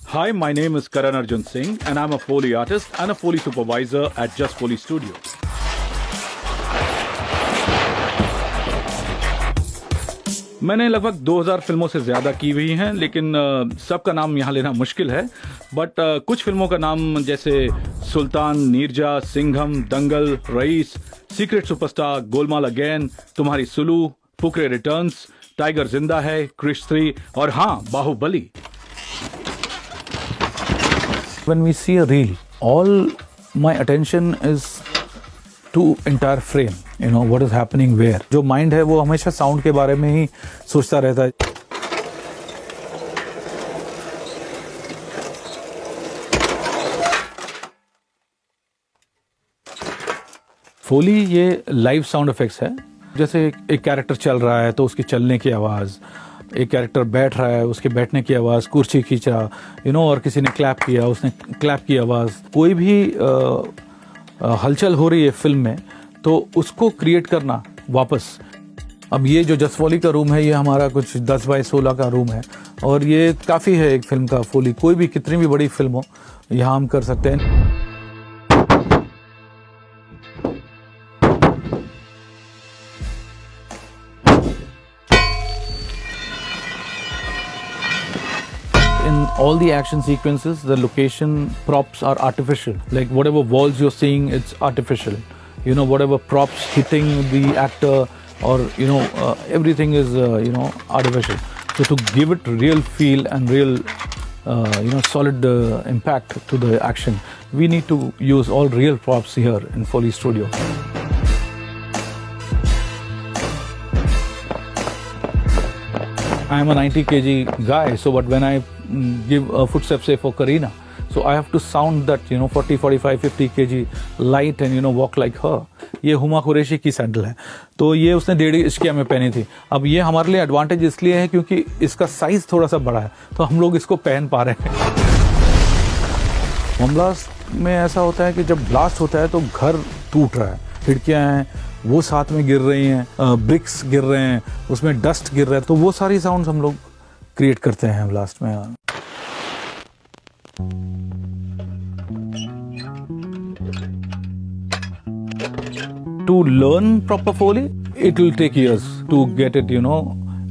Hi, my name is Karan Arjun Singh and I'm a Foley artist and a Foley supervisor at Just Foley Studio. मैंने लगभग 2000 फिल्मों से ज़्यादा की हुई हैं, लेकिन सबका नाम यहाँ लेना मुश्किल है। बट कुछ फिल्मों का नाम जैसे सुल्तान, नीरजा, सिंघम, दंगल, rice, secret superstar, Golmaal again, तुम्हारी सुलू, फुकरे रिटर्न्स, टाइगर जिंदा है, क्रिश 3 और हाँ, Baahubali. When we see a reel, all my attention is to entire frame. You know what is happening where. जो mind है वो हमेशा sound के बारे में ही सोचता रहता है. Foley ये live sound effects है. जैसे एक कैरेक्टर चल रहा है तो उसकी चलने की आवाज़, एक कैरेक्टर बैठ रहा है उसके बैठने की आवाज़, कुर्सी खींचा, और किसी ने क्लैप किया, उसने क्लैप की आवाज़, कोई भी हलचल हो रही है फिल्म में तो उसको क्रिएट करना वापस। अब ये जो जस्ट फॉली का रूम है ये हमारा कुछ 10 बाय 16 का रूम है और ये काफ़ी है एक फिल्म का फोली। कोई भी कितनी भी बड़ी फिल्म हो यहाँ हम कर सकते हैं। In all the action sequences, the location props are artificial. Like whatever walls you're seeing, it's artificial. Whatever props hitting the actor or, everything is, artificial. So to give it real feel and real, solid impact to the action, we need to use all real props here in Foley Studio. I am a 90 kg guy, so but when I give a footstep say for Kareena, so I have to sound that 40, 45, 50 kg light and walk like her. ये हुमा कुरैशी की sandal है, तो ये उसने 1.5 इश्किया में पहनी थी। अब ये हमारे लिए एडवांटेज इसलिए है क्योंकि इसका साइज थोड़ा सा बड़ा है तो हम लोग इसको पहन पा रहे हैं। बम ब्लास्ट में ऐसा होता है कि जब ब्लास्ट होता है तो घर टूट रहा है, खिड़कियां हैं वो साथ में गिर रही हैं, ब्रिक्स गिर रहे हैं, उसमें डस्ट गिर रहा है, तो वो सारी साउंड्स हम लोग क्रिएट करते हैं ब्लास्ट में। To learn proper Foley, it will take years to get it,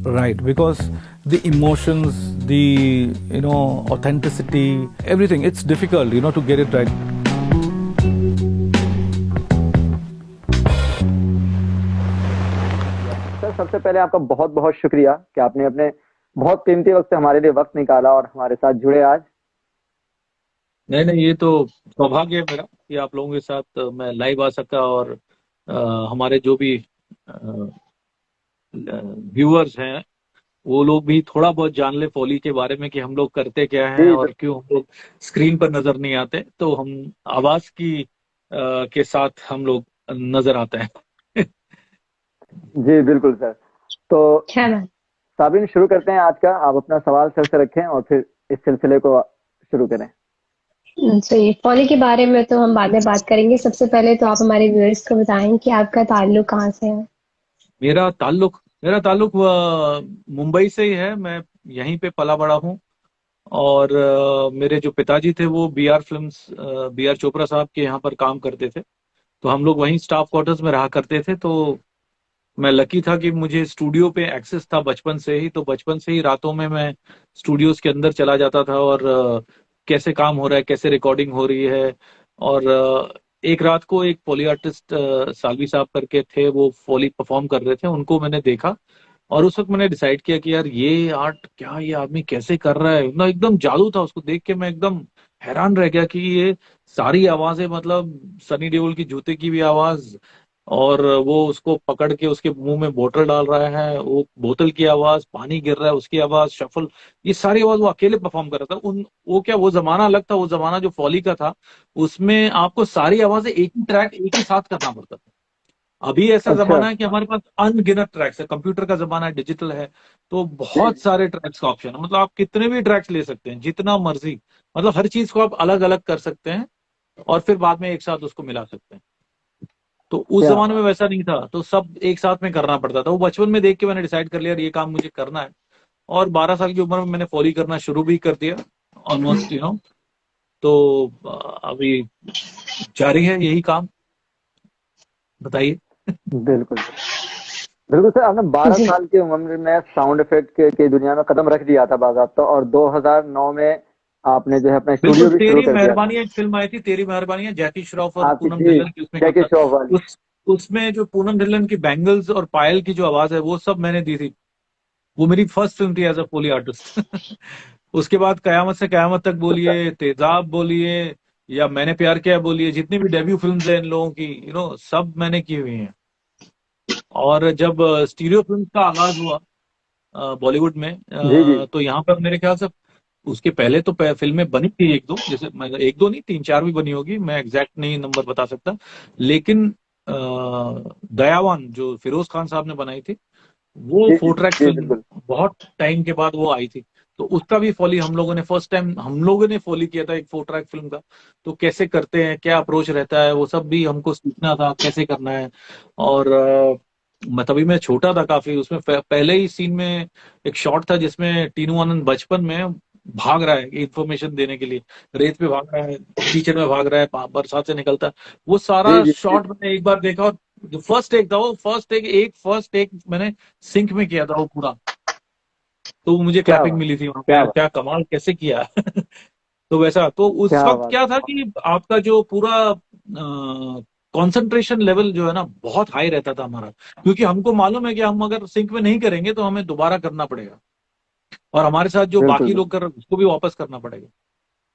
right, because the emotions, the, authenticity, everything, it's difficult, to get it right. Sir, सबसे पहले आपका बहुत बहुत शुक्रिया कि आपने अपने बहुत कीमती वक्त से हमारे लिए वक्त निकाला और हमारे साथ जुड़े आज। नहीं, ये तो सौभाग्य है मेरा कि आप लोगों के साथ मैं लाइव आ सका और हमारे जो भी व्यूअर्स हैं वो लोग भी थोड़ा बहुत जान ले फोली के बारे में कि हम लोग करते क्या हैं और क्यों हम लोग स्क्रीन पर नजर नहीं आते, तो हम आवाज की के साथ हम लोग नजर आते हैं। जी बिल्कुल सर। तो साबिन, शुरू करते हैं आज का। आप अपना सवाल सर से रखें और फिर इस सिलसिले को शुरू करें। जी, फोली के बारे में तो हम बाद में बात करेंगे। सबसे पहले तो आप हमारे व्यूअर्स को बताएं कि आपका ताल्लुक कहाँ से है। मेरा ताल्लुक मुंबई से ही है। मैं यहीं पे पला बड़ा हूँ और मेरे जो पिताजी थे वो बी आर चोपड़ा साहब के यहाँ पर काम करते थे, तो हम लोग वहीं स्टाफ क्वार्टर्स में रहा करते थे। तो मैं लकी था कि मुझे स्टूडियो पे एक्सेस था बचपन से ही, तो बचपन से ही रातों में मैं स्टूडियोज के अंदर चला जाता था और कैसे काम हो रहा है, कैसे रिकॉर्डिंग हो रही है। और एक रात को एक फोली आर्टिस्ट सालवी साहब करके थे, वो फोली परफॉर्म कर रहे थे, उनको मैंने देखा और उस वक्त मैंने डिसाइड किया कि यार ये आर्ट क्या, ये आदमी कैसे कर रहा है। ना एकदम जादू था, उसको देख के मैं एकदम हैरान रह गया कि ये सारी आवाजें, मतलब सनी देओल की जूते की भी आवाज और वो उसको पकड़ के उसके मुंह में बोतल डाल रहा है, वो बोतल की आवाज, पानी गिर रहा है उसकी आवाज, शफल, ये सारी आवाज वो अकेले परफॉर्म कर रहा था। वो जमाना अलग था, वो जमाना जो फॉली का था उसमें आपको सारी आवाजें एक ही ट्रैक एक ही साथ करना पड़ता था। अभी ऐसा जमाना है कि हमारे पास अनगिनत ट्रैक्स है, कंप्यूटर का जमाना है, डिजिटल है, तो बहुत सारे ट्रैक्स का ऑप्शन है। मतलब आप कितने भी ट्रैक्स ले सकते हैं, जितना मर्जी, मतलब हर चीज को आप अलग अलग कर सकते हैं और फिर बाद में एक साथ उसको मिला सकते हैं। तो उस जमाने में वैसा नहीं था, तो सब एक साथ में करना पड़ता था। वो बचपन में देख के मैंने डिसाइड कर लिया ये काम मुझे करना है और 12 साल की उम्र में मैंने फॉली करना शुरू भी कर दिया ऑलमोस्ट तो अभी जारी है यही काम। बताइए। बिल्कुल बिल्कुल सर, आपने 12 जी साल की उम्र में साउंड इफेक्ट के दुनिया में कदम रख दिया था बाकायदा, और 2009 में आपने जो है अपना बिल्कुल, स्टूडियो भी शुरू तेरी कर दिया था। मेहरबानी एक फिल्म आई थी, तेरी मेहरबानी, जैकी श्रॉफ और आपकी पूनम जी, ढिल्लन की उसमें जो जैकी था, श्रॉफ वाली। उस उसमें जो पूनम ढिल्लन की बैंगल्स और पायल की जो आवाज है वो सब मैंने दी थी। वो मेरी फर्स्ट फिल्म थी एज अ फोली आर्टिस्ट। उसके बाद कयामत से कयामत तक बोलिए, तेजाब बोलिए, या मैंने प्यार किया बोलिए, जितनी भी डेब्यू फिल्म है इन लोगों की सब मैंने की हुई हैं। और जब स्टीरियो फिल्म का आगाज हुआ बॉलीवुड में, जी जी तो यहाँ पर मेरे ख्याल से उसके पहले तो फिल्में बनी थी एक दो, जैसे एक दो नहीं, तीन चार भी बनी होगी, मैं एग्जैक्ट नहीं नंबर बता सकता। लेकिन दयावान जो फिरोज खान साहब ने बनाई थी, वो जी जी 4 ट्रैक जी फिल्म बिल्कुल। बहुत टाइम के बाद वो आई थी। तो उसका भी फॉली हम लोगों ने फर्स्ट टाइम हम लोगों ने फॉली किया था एक 4 ट्रैक फिल्म का। तो कैसे करते हैं, क्या अप्रोच रहता है, वो सब भी हमको सीखना था कैसे करना है। और मैं छोटा था काफी, उसमें पहले ही सीन में एक शॉट था जिसमें टीनू आनंद बचपन में भाग रहा है इंफॉर्मेशन देने के लिए, रेत पे भाग रहा है, कीचड़ में भाग रहा है, बरसात से निकलता है। वो जी सारा जी जी शॉट मैंने एक बार देखा, और जो फर्स्ट टेक था वो फर्स्ट टेक मैंने सिंक में किया था वो पूरा। तो मुझे क्या क्लैपिंग बात, मिली थी वहां पे, क्या यार बात, क्या कमाल कैसे किया। तो वैसा तो उस क्या वक्त बात। क्या था कि आपका जो पूरा कंसंट्रेशन लेवल जो है ना बहुत हाई रहता था हमारा, क्योंकि हमको मालूम है कि हम अगर सिंक में नहीं करेंगे तो हमें दोबारा करना पड़ेगा, और हमारे साथ जो बिल्कुल बाकी बिल्कुल। लोग कर रहे हैं उसको भी वापस करना पड़ेगा।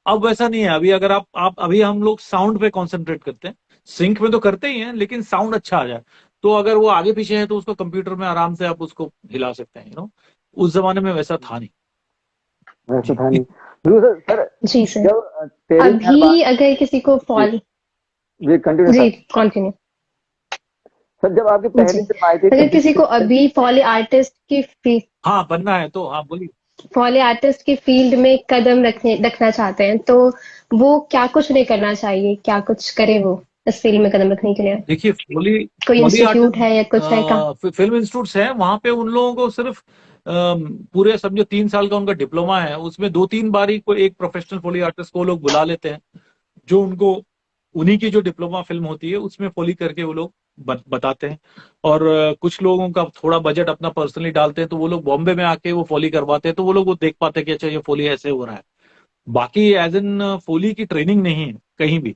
अब वैसा नहीं है, अभी अगर आप अभी हम लोग साउंड पे कंसंट्रेट करते हैं, सिंक में तो करते ही हैं लेकिन साउंड अच्छा आ जाए, तो अगर वो आगे पीछे है तो उसको कंप्यूटर में आराम से आप उसको हिला सकते हैं उस जमाने में वैसा था नहीं। वैसा जी। था नहीं। बिल्कुल सर, सर जी सर। जब तेरी अभी मेहरबानी। अगर किसी को जी फॉल जी कंटिन्यू जी सर। कंटिन्यू। सर जब आपकी जी, पहली फिल्म आई थी अगर कभी किसी को किसी। अभी फॉली आर्टिस्ट की हाँ, बनना है तो हाँ बोलिए। फॉली आर्टिस्ट की फील्ड में कदम रखना चाहते हैं, तो वो क्या कुछ नहीं करना चाहिए, क्या कुछ करे वो इस फील्ड में कदम रखने के लिए? देखिए, फॉली कोई फॉली इंस्टीट्यूट है या कुछ है का? आर्टिस्ट फिल्म इंस्टीट्यूट्स हैं, वहां पे उन लोगों को सिर्फ पूरे समझो 3 साल का उनका डिप्लोमा है, उसमें 2-3 बार ही कोई एक प्रोफेशनल फॉली आर्टिस्ट को वो लोग बुला लेते हैं, जो उनको उन्हीं की जो डिप्लोमा फिल्म होती है उसमें फॉली करके वो लोग बताते हैं। और कुछ लोगों का थोड़ा बजट अपना पर्सनली डालते हैं, तो वो लोग बॉम्बे में आके वो फॉली करवाते हैं, तो वो लोग वो देख पाते हैं कि अच्छा ये फॉली ऐसे हो रहा है। बाकी एज इन फॉली की ट्रेनिंग नहीं है कहीं भी,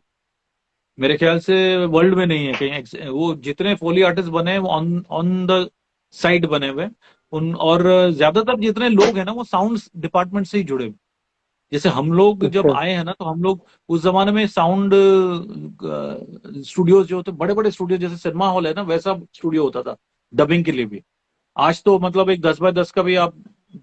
मेरे ख्याल से वर्ल्ड में नहीं है कहीं। वो जितने फोली आर्टिस्ट बने हैं वो ऑन ऑन द साइड बने हुए हैं। उन और ज्यादातर जितने लोग हैं ना वो साउंड डिपार्टमेंट से ही जुड़े हुए हैं। जैसे हम लोग जब अच्छा आए हैं ना, तो हम लोग उस जमाने में साउंड स्टूडियोज जो होते बड़े बड़े स्टूडियो, जैसे सिनेमा हॉल है ना वैसा स्टूडियो होता था डबिंग के लिए भी। आज तो मतलब एक 10 बाय 10 का भी आप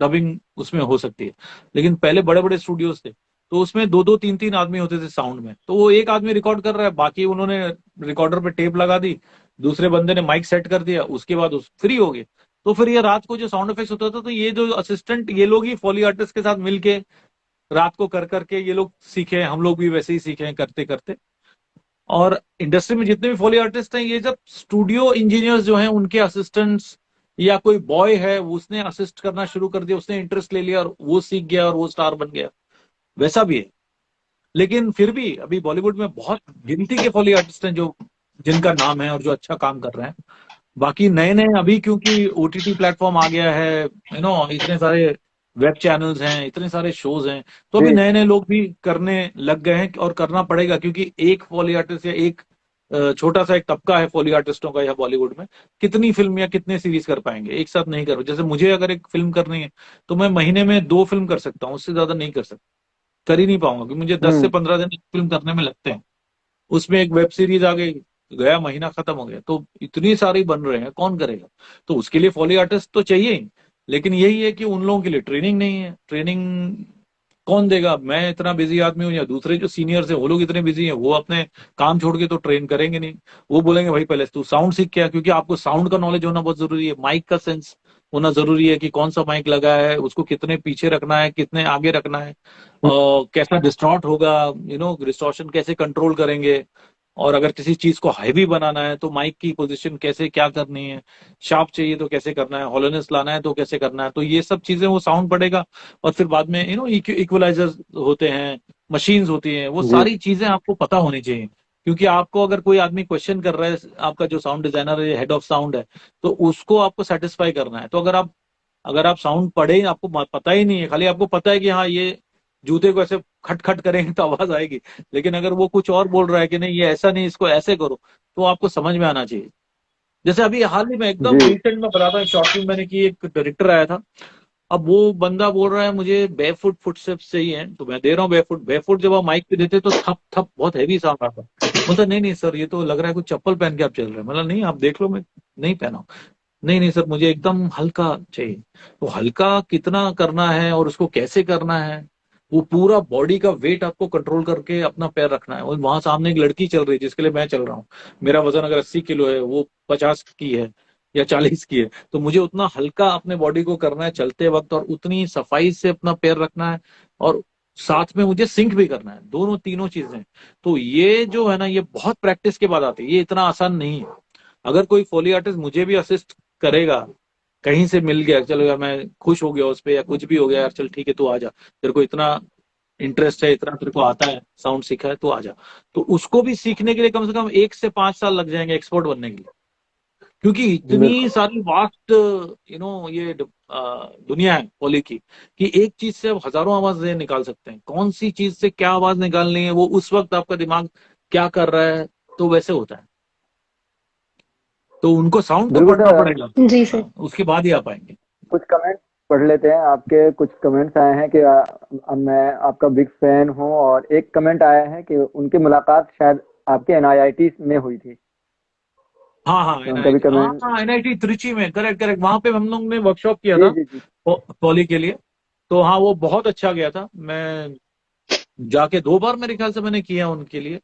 डबिंग उसमें हो सकती है, लेकिन पहले बड़े बड़े स्टूडियोज थे, तो उसमें 2-2 3-3 आदमी होते थे साउंड में। तो वो एक आदमी रिकॉर्ड कर रहा है, बाकी उन्होंने रिकॉर्डर पे टेप लगा दी, दूसरे बंदे ने माइक सेट कर दिया, उसके बाद उस फ्री हो गए। तो फिर ये रात को जो साउंड इफेक्ट्स होता था, तो ये जो असिस्टेंट ये लोग ही फॉली आर्टिस्ट के साथ मिलके रात को कर करके ये लोग सीखे, हम लोग भी वैसे ही सीखे हैं करते करते। और इंडस्ट्री में जितने भी फॉली आर्टिस्ट हैं, ये जब स्टूडियो इंजीनियर्स जो हैं उनके असिस्टेंट्स, या कोई बॉय है उसने असिस्ट करना शुरू कर दिया, उसने इंटरेस्ट ले लिया और वो सीख गया और वो स्टार बन गया, वैसा भी है। लेकिन फिर भी अभी बॉलीवुड में बहुत गिनती के फॉली आर्टिस्ट हैं जो जिनका नाम है और जो अच्छा काम कर रहे हैं। बाकी नए नए अभी क्योंकि ओटीटी प्लेटफॉर्म आ गया है, इतने सारे वेब चैनल्स हैं, इतने सारे शोज हैं, तो अभी जी नए नए लोग भी करने लग गए हैं, और करना पड़ेगा, क्योंकि एक फॉली आर्टिस्ट या एक छोटा सा एक तबका है फॉली आर्टिस्टों का, या बॉलीवुड में कितनी फिल्म या कितने सीरीज कर पाएंगे एक साथ, नहीं कर। जैसे मुझे अगर एक फिल्म करनी है तो मैं महीने में 2 फिल्म कर सकता हूँ, उससे ज्यादा नहीं कर सकता, कर ही नहीं पाऊंगा, क्योंकि मुझे 10 से 15 दिन एक फिल्म करने में लगते हैं। उसमें एक वेब सीरीज आ गई, गया महीना खत्म हो गया, तो इतनी सारी बन रहे हैं कौन करेगा। तो उसके लिए फॉली आर्टिस्ट तो चाहिए ही, लेकिन यही है कि उन लोगों के लिए ट्रेनिंग नहीं है। ट्रेनिंग कौन देगा? मैं इतना बिजी आदमी हूँ, या दूसरे जो सीनियर्स हैं वो लोग इतने बिजी हैं, वो अपने काम छोड़ के तो ट्रेन करेंगे नहीं। वो बोलेंगे भाई पहले तू साउंड सीख के आ, क्योंकि आपको साउंड का नॉलेज होना बहुत जरूरी है, माइक का सेंस होना जरूरी है कि कौन सा माइक लगा है, उसको कितने पीछे रखना है, कितने आगे रखना है, और कैसा डिस्टॉर्ट होगा, डिस्टॉर्शन कैसे कंट्रोल करेंगे, और अगर किसी चीज को हैवी बनाना है तो माइक की पोजीशन कैसे क्या करनी है, शार्प चाहिए तो कैसे करना है, हॉलोनेस लाना है तो कैसे करना है, तो ये सब चीजें वो साउंड पड़ेगा। और फिर बाद में इक्वलाइजर्स होते हैं, मशीन्स होती हैं, वो जी सारी चीजें आपको पता होनी चाहिए। क्योंकि आपको अगर कोई आदमी क्वेश्चन कर रहा है, आपका जो साउंड डिजाइनर है, हेड ऑफ साउंड है, तो उसको आपको सेटिस्फाई करना है। तो अगर आप साउंड पढ़े, आपको पता ही नहीं है, खाली आपको पता है कि हाँ ये जूते को ऐसे खट खट करेंगे तो आवाज आएगी, लेकिन अगर वो कुछ और बोल रहा है कि नहीं ये ऐसा नहीं, इसको ऐसे करो, तो आपको समझ में आना चाहिए। जैसे अभी हाल ही में एकदम जी रिसेंट में बताता हूँ, शॉर्ट फिल्म मैंने की, एक डायरेक्टर आया था। अब वो बंदा बोल रहा है मुझे बेफुट फुटस्टेप्स चाहिए, तो मैं दे रहा हूँ बेफुट। बेफुट जब आप माइक पे देते तो थप थप बहुत हैवी साउंड आता। बोलता नहीं नहीं सर, ये तो लग रहा है कुछ चप्पल पहन के आप चल रहे हैं। मतलब नहीं, आप देख लो, मैं नहीं पहना हूं। नहीं नहीं सर, मुझे एकदम हल्का चाहिए। तो हल्का कितना करना है और उसको कैसे करना है, वो पूरा बॉडी का वेट आपको कंट्रोल करके अपना पैर रखना है। और वहां सामने एक लड़की चल रही है जिसके लिए मैं चल रहा हूँ, मेरा वजन अगर 80 किलो है, वो 50 की है या 40 की है, तो मुझे उतना हल्का अपने बॉडी को करना है चलते वक्त, और उतनी सफाई से अपना पैर रखना है, और साथ में मुझे सिंक भी करना है, दोनों तीनों चीजें। तो ये जो है ना, ये बहुत प्रैक्टिस के बाद आती है, ये इतना आसान नहीं है। अगर कोई फोली आर्टिस्ट मुझे भी असिस्ट करेगा, कहीं से मिल गया, चलो यार मैं खुश हो गया उस पे, या कुछ भी हो गया, यार चल ठीक है तू आ जा, तेरे को इतना इंटरेस्ट है, इतना तेरे को आता है, साउंड सीखा है, तू आ जा, तो उसको भी सीखने के लिए कम से कम 1 से 5 साल लग जाएंगे एक्सपर्ट बनने के लिए। क्योंकि इतनी बिल्कुल सारी वास्ट ये दुनिया है फोली की, कि एक चीज से आप हजारों आवाजें निकाल सकते हैं। कौन सी चीज से क्या आवाज निकालनी है, वो उस वक्त आपका दिमाग क्या कर रहा है, तो वैसे होता है। तो उनको साउंड तो बिल्कुल पढ़ना सर। पड़ेगा, जी सर। उसके बाद ही आ पाएंगे। कुछ कमेंट पढ़ लेते हैं, आपके कुछ कमेंट्स आए हैं कि मैं आपका बिग फैन हूं, और एक कमेंट आया है कि उनकी मुलाकात शायद आपके एनआईआईटी में हुई थी। हाँ हाँ, तो उनका भी एनआईटी, हाँ कमेंट। हाँ, एनआईटी त्रिची में, करेक्ट करेक्ट, वहां पे हम लोग ने वर्कशॉप किया जी था जी जी। पॉली के लिए। तो हाँ, वो बहुत अच्छा गया था। मैं जाके 2 बार मेरे ख्याल से मैंने किया उनके लिए,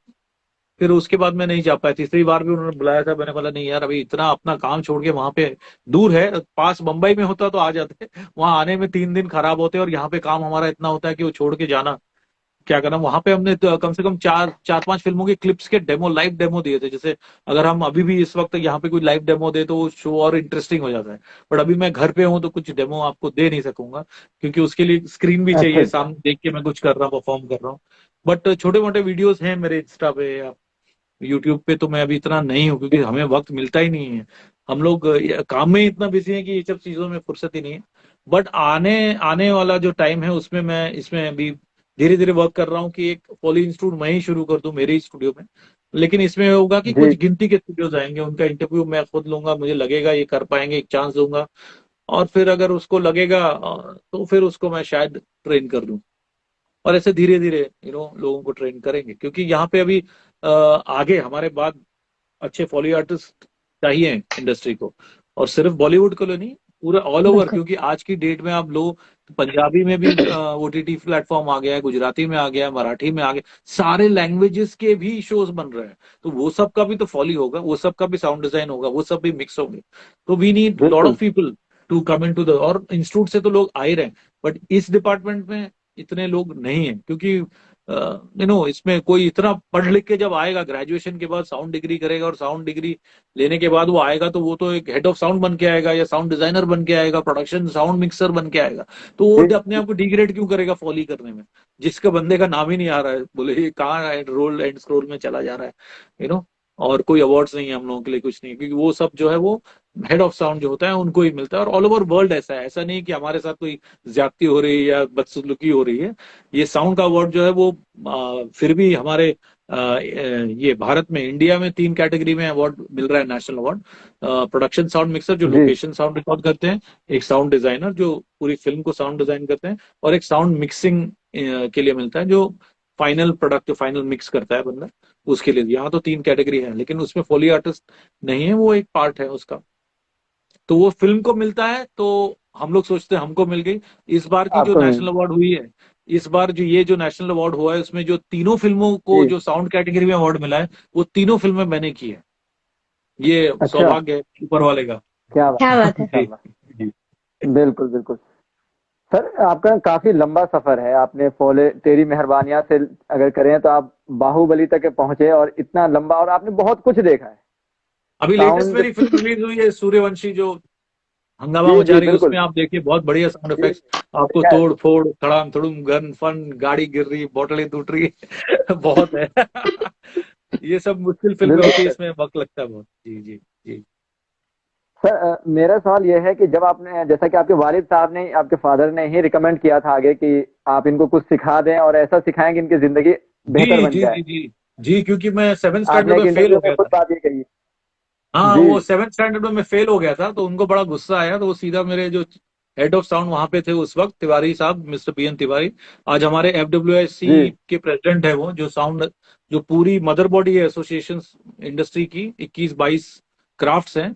फिर उसके बाद मैं नहीं जा पाया। तीसरी बार भी उन्होंने बुलाया था, मैंने बोला नहीं यार, अभी इतना अपना काम छोड़ के वहां पे, दूर है, पास बंबई में होता तो आ जाते, वहां आने में 3 दिन खराब होते, और यहाँ पे काम हमारा इतना होता है कि वो छोड़ के जाना क्या करना। वहां पे हमने तो कम से कम 4-5 फिल्मों के क्लिप्स के डेमो, लाइव डेमो दिए थे। जैसे अगर हम अभी भी इस वक्त यहाँ पे कोई लाइव डेमो दे तो वो शो और इंटरेस्टिंग हो जाता है। बट अभी मैं घर पे हूँ तो कुछ डेमो आपको दे नहीं सकूंगा, क्योंकि उसके लिए स्क्रीन भी अच्छा चाहिए, अच्छा। सामने देख के मैं कुछ कर रहा हूँ, परफॉर्म कर रहा हूँ। बट छोटे मोटे वीडियोस हैं मेरे इंस्टा पे या यूट्यूब पे, तो मैं अभी इतना नहीं हूँ, क्योंकि हमें वक्त मिलता ही नहीं है। हम लोग काम में ही इतना बिजी हैं कि ये सब चीजों में फुर्सत ही नहीं है। बट आने आने वाला जो टाइम है उसमें मैं इसमें अभी धीरे धीरे वर्क कर रहा हूँ कि एक पॉली इंस्टीट्यूट मैं ही शुरू कर दूं मेरे ही स्टूडियो में। लेकिन इसमें होगा कि जी कुछ गिनती के स्टूडियोज आएंगे, उनका इंटरव्यू मैं खुद लूंगा, मुझे लगेगा ये कर पाएंगे, एक चांस दूंगा, और फिर अगर उसको लगेगा तो फिर उसको मैं शायद ट्रेन कर दूं। और ऐसे धीरे धीरे लोगों को ट्रेन करेंगे, क्योंकि यहाँ पे अभी आगे हमारे बाद अच्छे फॉली आर्टिस्ट चाहिए इंडस्ट्री को, और सिर्फ बॉलीवुड को नहीं, पूरा ऑल ओवर। बिल्कुल। क्योंकि आज की डेट में आप लोग पंजाबी में भी ओटीटी प्लेटफॉर्म आ गया है, गुजराती में आ गया है, मराठी में आ गया, सारे लैंग्वेजेस के भी शोज बन रहे हैं। तो वो सब का भी तो फॉली होगा, वो सब का भी साउंड डिजाइन होगा, वो सब भी मिक्स होंगे। तो वी नीड लॉट बिल्कुल। Of people to come in to the, और इंस्टीट्यूट से तो लोग आ ही रहे हैं, बट इस डिपार्टमेंट में इतने लोग नहीं है। क्योंकि इसमें कोई इतना पढ़ लिख के जब आएगा, ग्रेजुएशन के बाद साउंड डिग्री करेगा, और साउंड डिग्री लेने के बाद वो आएगा, तो वो तो एक हेड ऑफ साउंड बन के आएगा, या साउंड डिजाइनर बन के आएगा, प्रोडक्शन साउंड मिक्सर बन के आएगा। तो वो जी अपने आप को डिग्रेड क्यों करेगा फॉली करने में, जिसका बंदे का नाम ही नहीं आ रहा है, बोले ये कहाँ रोल एंड स्क्रोल में चला जा रहा है, यू नो और कोई अवार्ड्स नहीं है हम लोगों के लिए, कुछ नहीं, क्योंकि वो सब जो है वो हेड ऑफ साउंड जो होता है उनको ही मिलता है। और ऑल ओवर वर्ल्ड ऐसा है, ऐसा नहीं कि हमारे साथ कोई ज्यादती हो रही है या बदसलूकी हो रही है। ये साउंड का अवार्ड जो है वो फिर भी हमारे ये भारत में, इंडिया में 3 कैटेगरी में अवार्ड मिल रहा है, national award. Production sound mixer जो जी। लोकेशन साउंड रिकॉर्ड करते हैं, एक साउंड डिजाइनर जो पूरी फिल्म को साउंड डिजाइन करते हैं, और एक साउंड मिक्सिंग के लिए मिलता है, जो फाइनल प्रोडक्ट, फाइनल मिक्स करता है बंदा, उसके लिए। यहाँ तो 3 कैटेगरी है, लेकिन उसमें फोली आर्टिस्ट नहीं है, वो एक पार्ट है उसका। तो वो फिल्म को मिलता है, तो हम लोग सोचते हैं हमको मिल गई। इस बार की जो आपको नेशनल अवार्ड हुई है, इस बार जो नेशनल अवार्ड हुआ है, उसमें जो तीनों फिल्मों को जी। जो साउंड कैटेगरी में अवार्ड मिला है, वो तीनों फिल्में मैंने की है। ये अच्छा। सौभाग्य है ऊपर वाले का। क्या क्या बात। बात है। जी माशाल्लाह। जी। बिल्कुल बिल्कुल। सर आपका काफी लंबा सफर है, आपने फॉले तेरी मेहरबानियां से अगर करें तो आप बाहुबली तक पहुंचे, और इतना लंबा, और आपने बहुत कुछ देखा है। अभी लेटेस्ट साउंड। मेरी फिल्म रिलीज हुई है सूर्यवंशी, जो हंगामा जी मचा जी रही है, बिल्कुल। उसमें आप देखिए बहुत बढ़िया साउंड जी इफेक्ट्स, आपको देखा है। तोड़ फोड़ धड़ाम धड़ूम गन फन, गाड़ी गिर रही, बोतलें टूट रही बहुत है ये सब मुश्किल फिल्में बिल्कुल होती है, सर। इसमें वक्त लगता है बहुत। जी जी जी। सर मेरा सवाल यह है कि जब आपने, जैसा कि आपके वालिद साहब ने, आपके फादर ने ही रिकमेंड किया था आगे कि आप इनको कुछ सिखा दें और ऐसा सिखाएं कि इनकी जिंदगी बेहतर जी बन जी जाए। जी जी जी, क्योंकि मैं सेवन आपने स्टैंडर्ड एक में फेल इंटरव्यू हो में गया खुद था। बात ये कही। हाँ, जी वो सेवन स्टैंडर्ड में मैं फेल हो गया था, तो उनको बड़ा गुस्सा आया, तो वो सीधा मेरे जो हेड ऑफ साउंड वहां पे थे उस वक्त, तिवारी साहब, मिस्टर पीएन तिवारी, आज हमारे एफडब्ल्यूआईसी जी के प्रेसिडेंट है वो, जो साउंड, जो पूरी मदर बॉडी है एसोसिएशन इंडस्ट्री की, 21-22 क्राफ्ट्स हैं,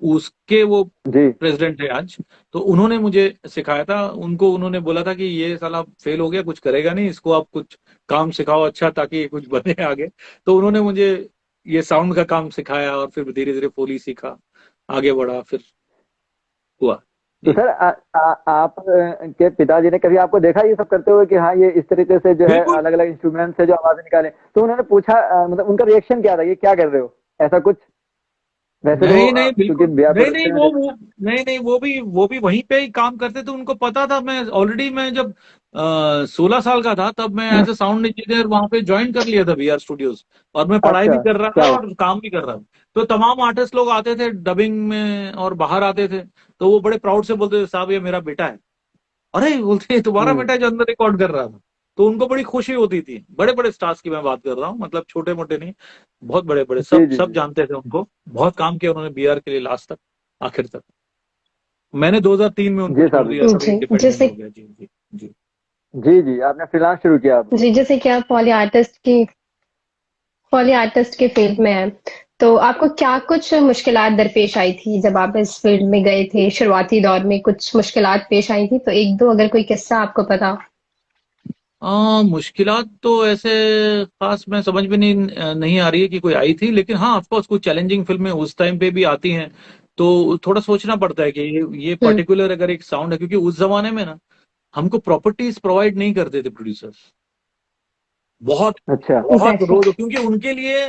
उसके वो जी प्रेसिडेंट है आज। तो उन्होंने मुझे सिखाया था, उनको उन्होंने बोला था कि ये साला फेल हो गया, कुछ करेगा नहीं, इसको आप कुछ काम सिखाओ अच्छा, ताकि ये कुछ बने आगे। तो उन्होंने मुझे ये साउंड का काम सिखाया, और फिर धीरे धीरे फोली सीखा, आगे बढ़ा, फिर हुआ। तो जी सर आप के पिताजी ने कभी आपको देखा ये सब करते हुए कि हाँ ये इस तरीके से जो है बिल्कुल। अलग अलग इंस्ट्रूमेंट से जो आवाज निकाले, तो उन्होंने पूछा मतलब उनका रिएक्शन क्या था, ये क्या कर रहे हो, ऐसा कुछ? वैसे तो नहीं नहीं क्योंकि बिल्कुल बिहार नहीं नहीं, प्रोडक्शन में नहीं नहीं, वो भी वहीं पे ही काम करते थे, उनको पता था। मैं ऑलरेडी, मैं जब 16 साल का था, तब मैं एज ए साउंड इंजीनियर वहां पे ज्वाइन कर लिया था बीआर स्टूडियोज, और मैं पढ़ाई भी अच्छा कर रहा क्या था हुआ? और काम भी कर रहा था। तो तमाम आर्टिस्ट लोग आते थे डबिंग में और बाहर आते थे, तो वो बड़े प्राउड से बोलते थे, साहब ये मेरा बेटा है। अरे बोलते हैं, तुम्हारा हम्म। बेटा है जो अंदर रिकॉर्ड कर रहा था। तो उनको बड़ी खुशी होती थी। बड़े बड़े स्टार्स की मैं बात कर रहा हूँ, मतलब छोटे मोटे नहीं, बहुत बड़े बड़े, जी सब जी सब जी। जानते थे उनको। बहुत काम किया उन्होंने बीआर के लिए लास्ट तक, आखिर तक। मैंने 2003 में उनको जी छोड़ साहब दिया जी। था, जी इंडिपेंडेंट जैसे हो गया। जी जी जी। जी जी आपने फ्रीलांस शुरू किया अब। जी जैसे कि आप पॉली आर्टिस्ट के फील्ड में हैं, तो आपको क्या कुछ मुश्किलात दरपेश आई थी जब आप इस फील्ड में गए थे? शुरुआती दौर में कुछ मुश्किलात पेश आई थी, तो एक दो अगर कोई किस्सा आपको पता हो। मुश्किलात तो ऐसे खास मैं समझ में नहीं आ रही है कि कोई आई थी, लेकिन हाँ ऑफ कोर्स कुछ चैलेंजिंग फिल्में उस टाइम पे भी आती हैं, तो थोड़ा सोचना पड़ता है कि ये हुँ, पर्टिकुलर अगर एक साउंड है, क्योंकि उस जमाने में ना हमको प्रॉपर्टीज प्रोवाइड नहीं करते थे प्रोड्यूसर्स। बहुत अच्छा। बहुत एग्ज़ैक्टली। रोज, क्योंकि उनके लिए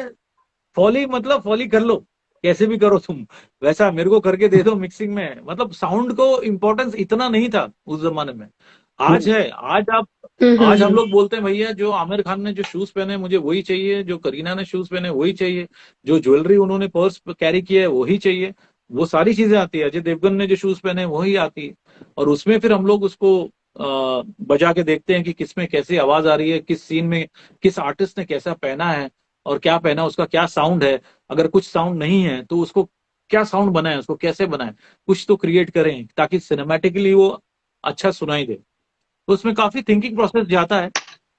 फॉली मतलब फॉली कर लो, कैसे भी करो तुम, वैसा मेरे को करके दे दो मिक्सिंग में। मतलब साउंड को इम्पोर्टेंस इतना नहीं था उस जमाने में। आज हम्म। है, हुँ, हुँ, आज हम हुँ। लोग बोलते हैं भैया जो आमिर खान ने जो शूज पहने मुझे वही चाहिए, जो करीना ने शूज पहने वही चाहिए, जो ज्वेलरी उन्होंने पर्स कैरी किया है वही चाहिए। वो सारी चीजें आती है, अजय देवगन ने जो शूज पहने वही आती है। और उसमें फिर हम लोग उसको बजा के देखते हैं कि किसमें कैसी आवाज आ रही है, किस सीन में किस आर्टिस्ट ने कैसा पहना है, और क्या पहना, उसका क्या साउंड है। अगर कुछ साउंड नहीं है तो उसको क्या साउंड बनाए, उसको कैसे बनाए, कुछ तो क्रिएट करें ताकि सिनेमैटिकली वो अच्छा सुनाई दे। तो उसमें काफी थिंकिंग प्रोसेस जाता है,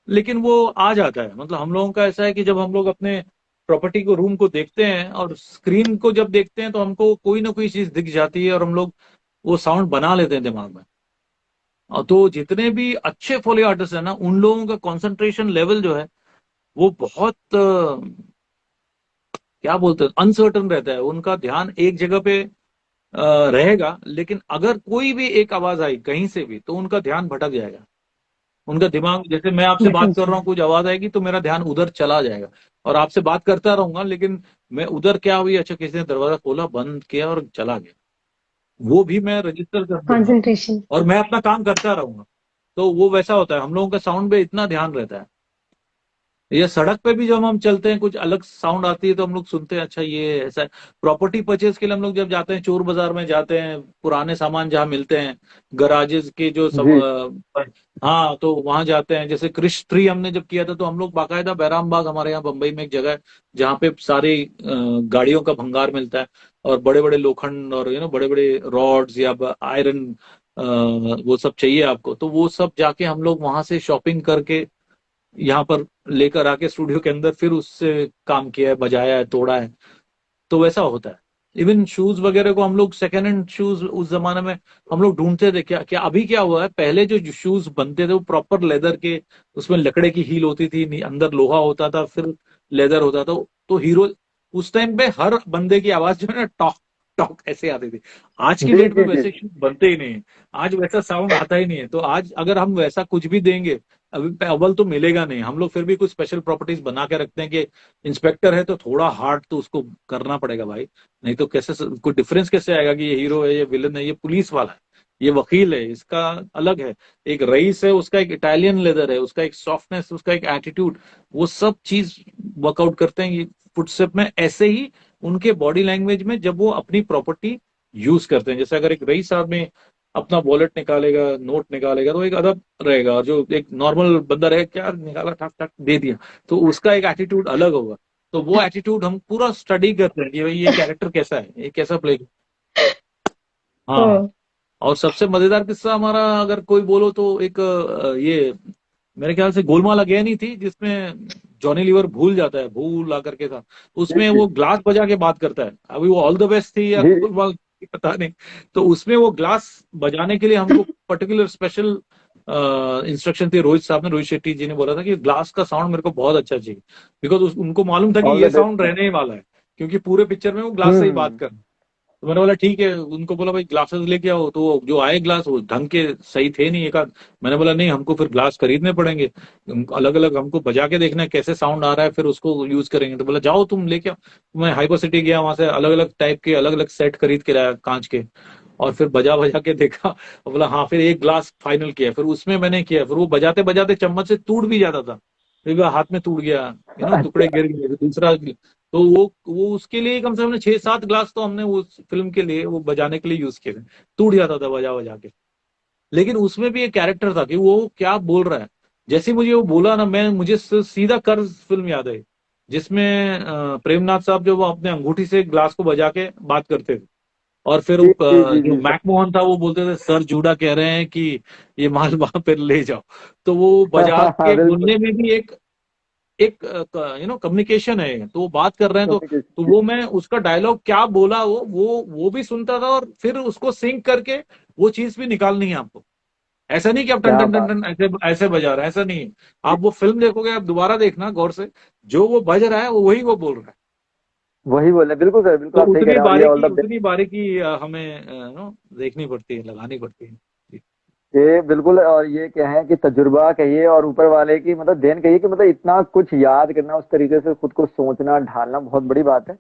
लेकिन वो आ जाता है। मतलब हम लोगों का ऐसा है कि जब हम लोग अपने प्रॉपर्टी को, रूम को देखते हैं और स्क्रीन को जब देखते हैं, तो हमको कोई ना कोई चीज दिख जाती है, और हम लोग वो साउंड बना लेते हैं दिमाग में। और तो जितने भी अच्छे फोली आर्टिस्ट है ना, उन लोगों का कंसंट्रेशन लेवल जो है वो बहुत क्या बोलते हैं, अनसर्टन रहता है। उनका ध्यान एक जगह पे रहेगा, लेकिन अगर कोई भी एक आवाज आई कहीं से भी तो उनका ध्यान भटक जाएगा। उनका दिमाग, जैसे मैं आपसे बात कर जी। रहा हूँ, कुछ आवाज आएगी तो मेरा ध्यान उधर चला जाएगा, और आपसे बात करता रहूंगा, लेकिन मैं उधर क्या हुई, अच्छा किसी ने दरवाजा खोला, बंद किया और चला गया, वो भी मैं रजिस्टर कर दूंगा, कंसंट्रेशन। और मैं अपना काम करता रहूंगा। तो वो वैसा होता है, हम लोगों का साउंड पे इतना ध्यान रहता है। ये सड़क पे भी जब हम चलते हैं, कुछ अलग साउंड आती है तो हम लोग सुनते हैं, अच्छा ये ऐसा है। प्रॉपर्टी परचेज के लिए हम लोग जब जाते हैं, चोर बाजार में जाते हैं, पुराने सामान जहाँ मिलते हैं, गराजेस के जो जी हाँ, तो वहां जाते हैं। जैसे क्रिश 3 हमने जब किया था, तो हम लोग बाकायदा बैराम बाग, हमारे यहाँ बम्बई में एक जगह है जहाँ पे सारी गाड़ियों का भंगार मिलता है, और बड़े बड़े लोखंड और बड़े बड़े रॉड्स या आयरन, वो सब चाहिए आपको, तो वो सब जाके हम लोग वहां से शॉपिंग करके यहाँ पर लेकर आके स्टूडियो के अंदर फिर उससे काम किया है, बजाया है, तोड़ा है। तो वैसा होता है। इवन शूज वगैरह को हम लोग सेकेंड हैंड शूज उस जमाने में हम लोग ढूंढते थे। क्या क्या अभी क्या हुआ है, पहले जो शूज बनते थे वो प्रॉपर लेदर के, उसमें लकड़े की हील होती थी, अंदर लोहा होता था, फिर लेदर होता था। तो हीरो उस टाइम पे हर बंदे की आवाज जो है ना, टॉक टॉक ऐसे आते थे। आज की जी डेट में जी जी। वैसे शूट बनते ही नहीं है, आज वैसा साउंड आता ही नहीं है। तो आज अगर हम वैसा कुछ भी देंगे, अभी अव्वल तो मिलेगा नहीं। हम लोग फिर भी कुछ स्पेशल प्रॉपर्टीज बना के रखते हैं कि इंस्पेक्टर है तो थोड़ा हार्ड तो उसको करना पड़ेगा भाई, नहीं तो कैसे कोई डिफरेंस कैसे आएगा कि ये हीरो है, ये विलन है, ये पुलिस वाला है, ये वकील है, इसका अलग है। एक रईस है, उसका एक इटालियन लेदर है, उसका एक सॉफ्टनेस, उसका एक एटीट्यूड, वो सब चीज वर्कआउट करते हैं ये फुटस्टेप में। ऐसे ही उनके बॉडी लैंग्वेज में जब वो अपनी प्रॉपर्टी यूज करते हैं, जैसे अगर एक रईस आदमी अपना वॉलेट निकालेगा, नोट निकालेगा, तो एक अदब रहेगा, और जो एक नॉर्मल बंदा रहेगा क्या निकाला, ठक ठक दे दिया, तो उसका एक एटीट्यूड अलग होगा। तो वो एटीट्यूड हम पूरा स्टडी करते हैं कि भाई ये कैरेक्टर कैसा है, ये कैसा प्ले। हाँ। हम्म। और सबसे मजेदार किस्सा हमारा अगर कोई बोलो तो एक ये मेरे ख्याल से गोलमाल अगेन ही थी, जिसमें जॉनी लीवर भूल जाता है, भूल आकर के था, जी उसमें जी वो ग्लास बजा के बात करता है। अभी वो ऑल द बेस्ट थी या जी। गोलमाल पता नहीं। तो उसमें वो ग्लास बजाने के लिए हमको पर्टिकुलर स्पेशल इंस्ट्रक्शन थी, रोहित साहब ने, रोहित शेट्टी जी ने बोला था कि ग्लास का साउंड मेरे को बहुत अच्छा चाहिए, बिकॉज उनको मालूम था कि ऑल ये द बेस्ट साउंड सर। रहने ही वाला है, क्योंकि पूरे पिक्चर में वो ग्लास से ही बात हम्म। कर। तो मैंने बोला ठीक है, उनको बोला भाई ग्लासेस लेके आओ, तो जो आए ग्लास वो ढंग के सही थे नहीं एक आध। मैंने बोला नहीं, हमको फिर ग्लास खरीदने पड़ेंगे, अलग अलग हमको बजा के देखना है कैसे साउंड आ रहा है, फिर उसको यूज करेंगे। तो बोला जाओ तुम लेके आओ। तो मैं हाइपर सिटी गया, वहां से अलग अलग टाइप के अलग अलग सेट खरीद के लाया कांच के, और फिर बजा बजा के देखा, और बोला हाँ, फिर एक ग्लास फाइनल किया, फिर उसमें मैंने किया, फिर वो बजाते बजाते चम्मच से टूट भी जाता था, फिर वो हाथ में टूट गया, टुकड़े अच्छा। गिर गए, फिर दूसरा। तो वो उसके लिए कम से कम 6-7 ग्लास तो हमने उस फिल्म के लिए वो बजाने के लिए यूज किए थे। टूट जाता था बजा बजा के। लेकिन उसमें भी एक कैरेक्टर था कि वो क्या बोल रहा है। जैसे ही मुझे वो बोला ना, मैं मुझे सीधा कर्ज फिल्म याद आई, जिसमें प्रेमनाथ साहब जो वो अपने अंगूठी से ग्लास को बजा के बात करते थे, और फिर जी जी जी जो जी सर। मैकमोहन था वो बोलते थे सर जूडा कह रहे हैं कि ये माल वहां पर ले जाओ। तो वो हाँ बजा हाँ हाँ के बिल्कुल। बोलने में भी एक एक कम्युनिकेशन है। तो वो बात कर रहे हैं, तो कम्युनिकेशन। वो मैं उसका डायलॉग क्या बोला, वो भी सुनता था, और फिर उसको सिंक करके वो चीज भी निकालनी है आपको। ऐसा नहीं कि आप टन क्या टन टन बात। टन ऐसे ऐसे बजा रहे हैं, ऐसा नहीं है। आप वो फिल्म देखोगे, आप दोबारा देखना गौर से, जो वो बज रहा है वो वही वो बोल रहा है। वही बोले, बिल्कुल सर, बिल्कुल तो आप सही कह उतनी रहे हैं, और ये ऑल बारीकी, द बेस्ट। उतनी बारीकी हमें देखनी पड़ती है, लगानी पड़ती है। जी। ये बिल्कुल, और ये क्या है कि तजुर्बा कहिए और ऊपर वाले की मतलब देन कहिए कि मतलब इतना कुछ याद करना, उस तरीके से खुद को सोचना ढालना बहुत बड़ी बात है।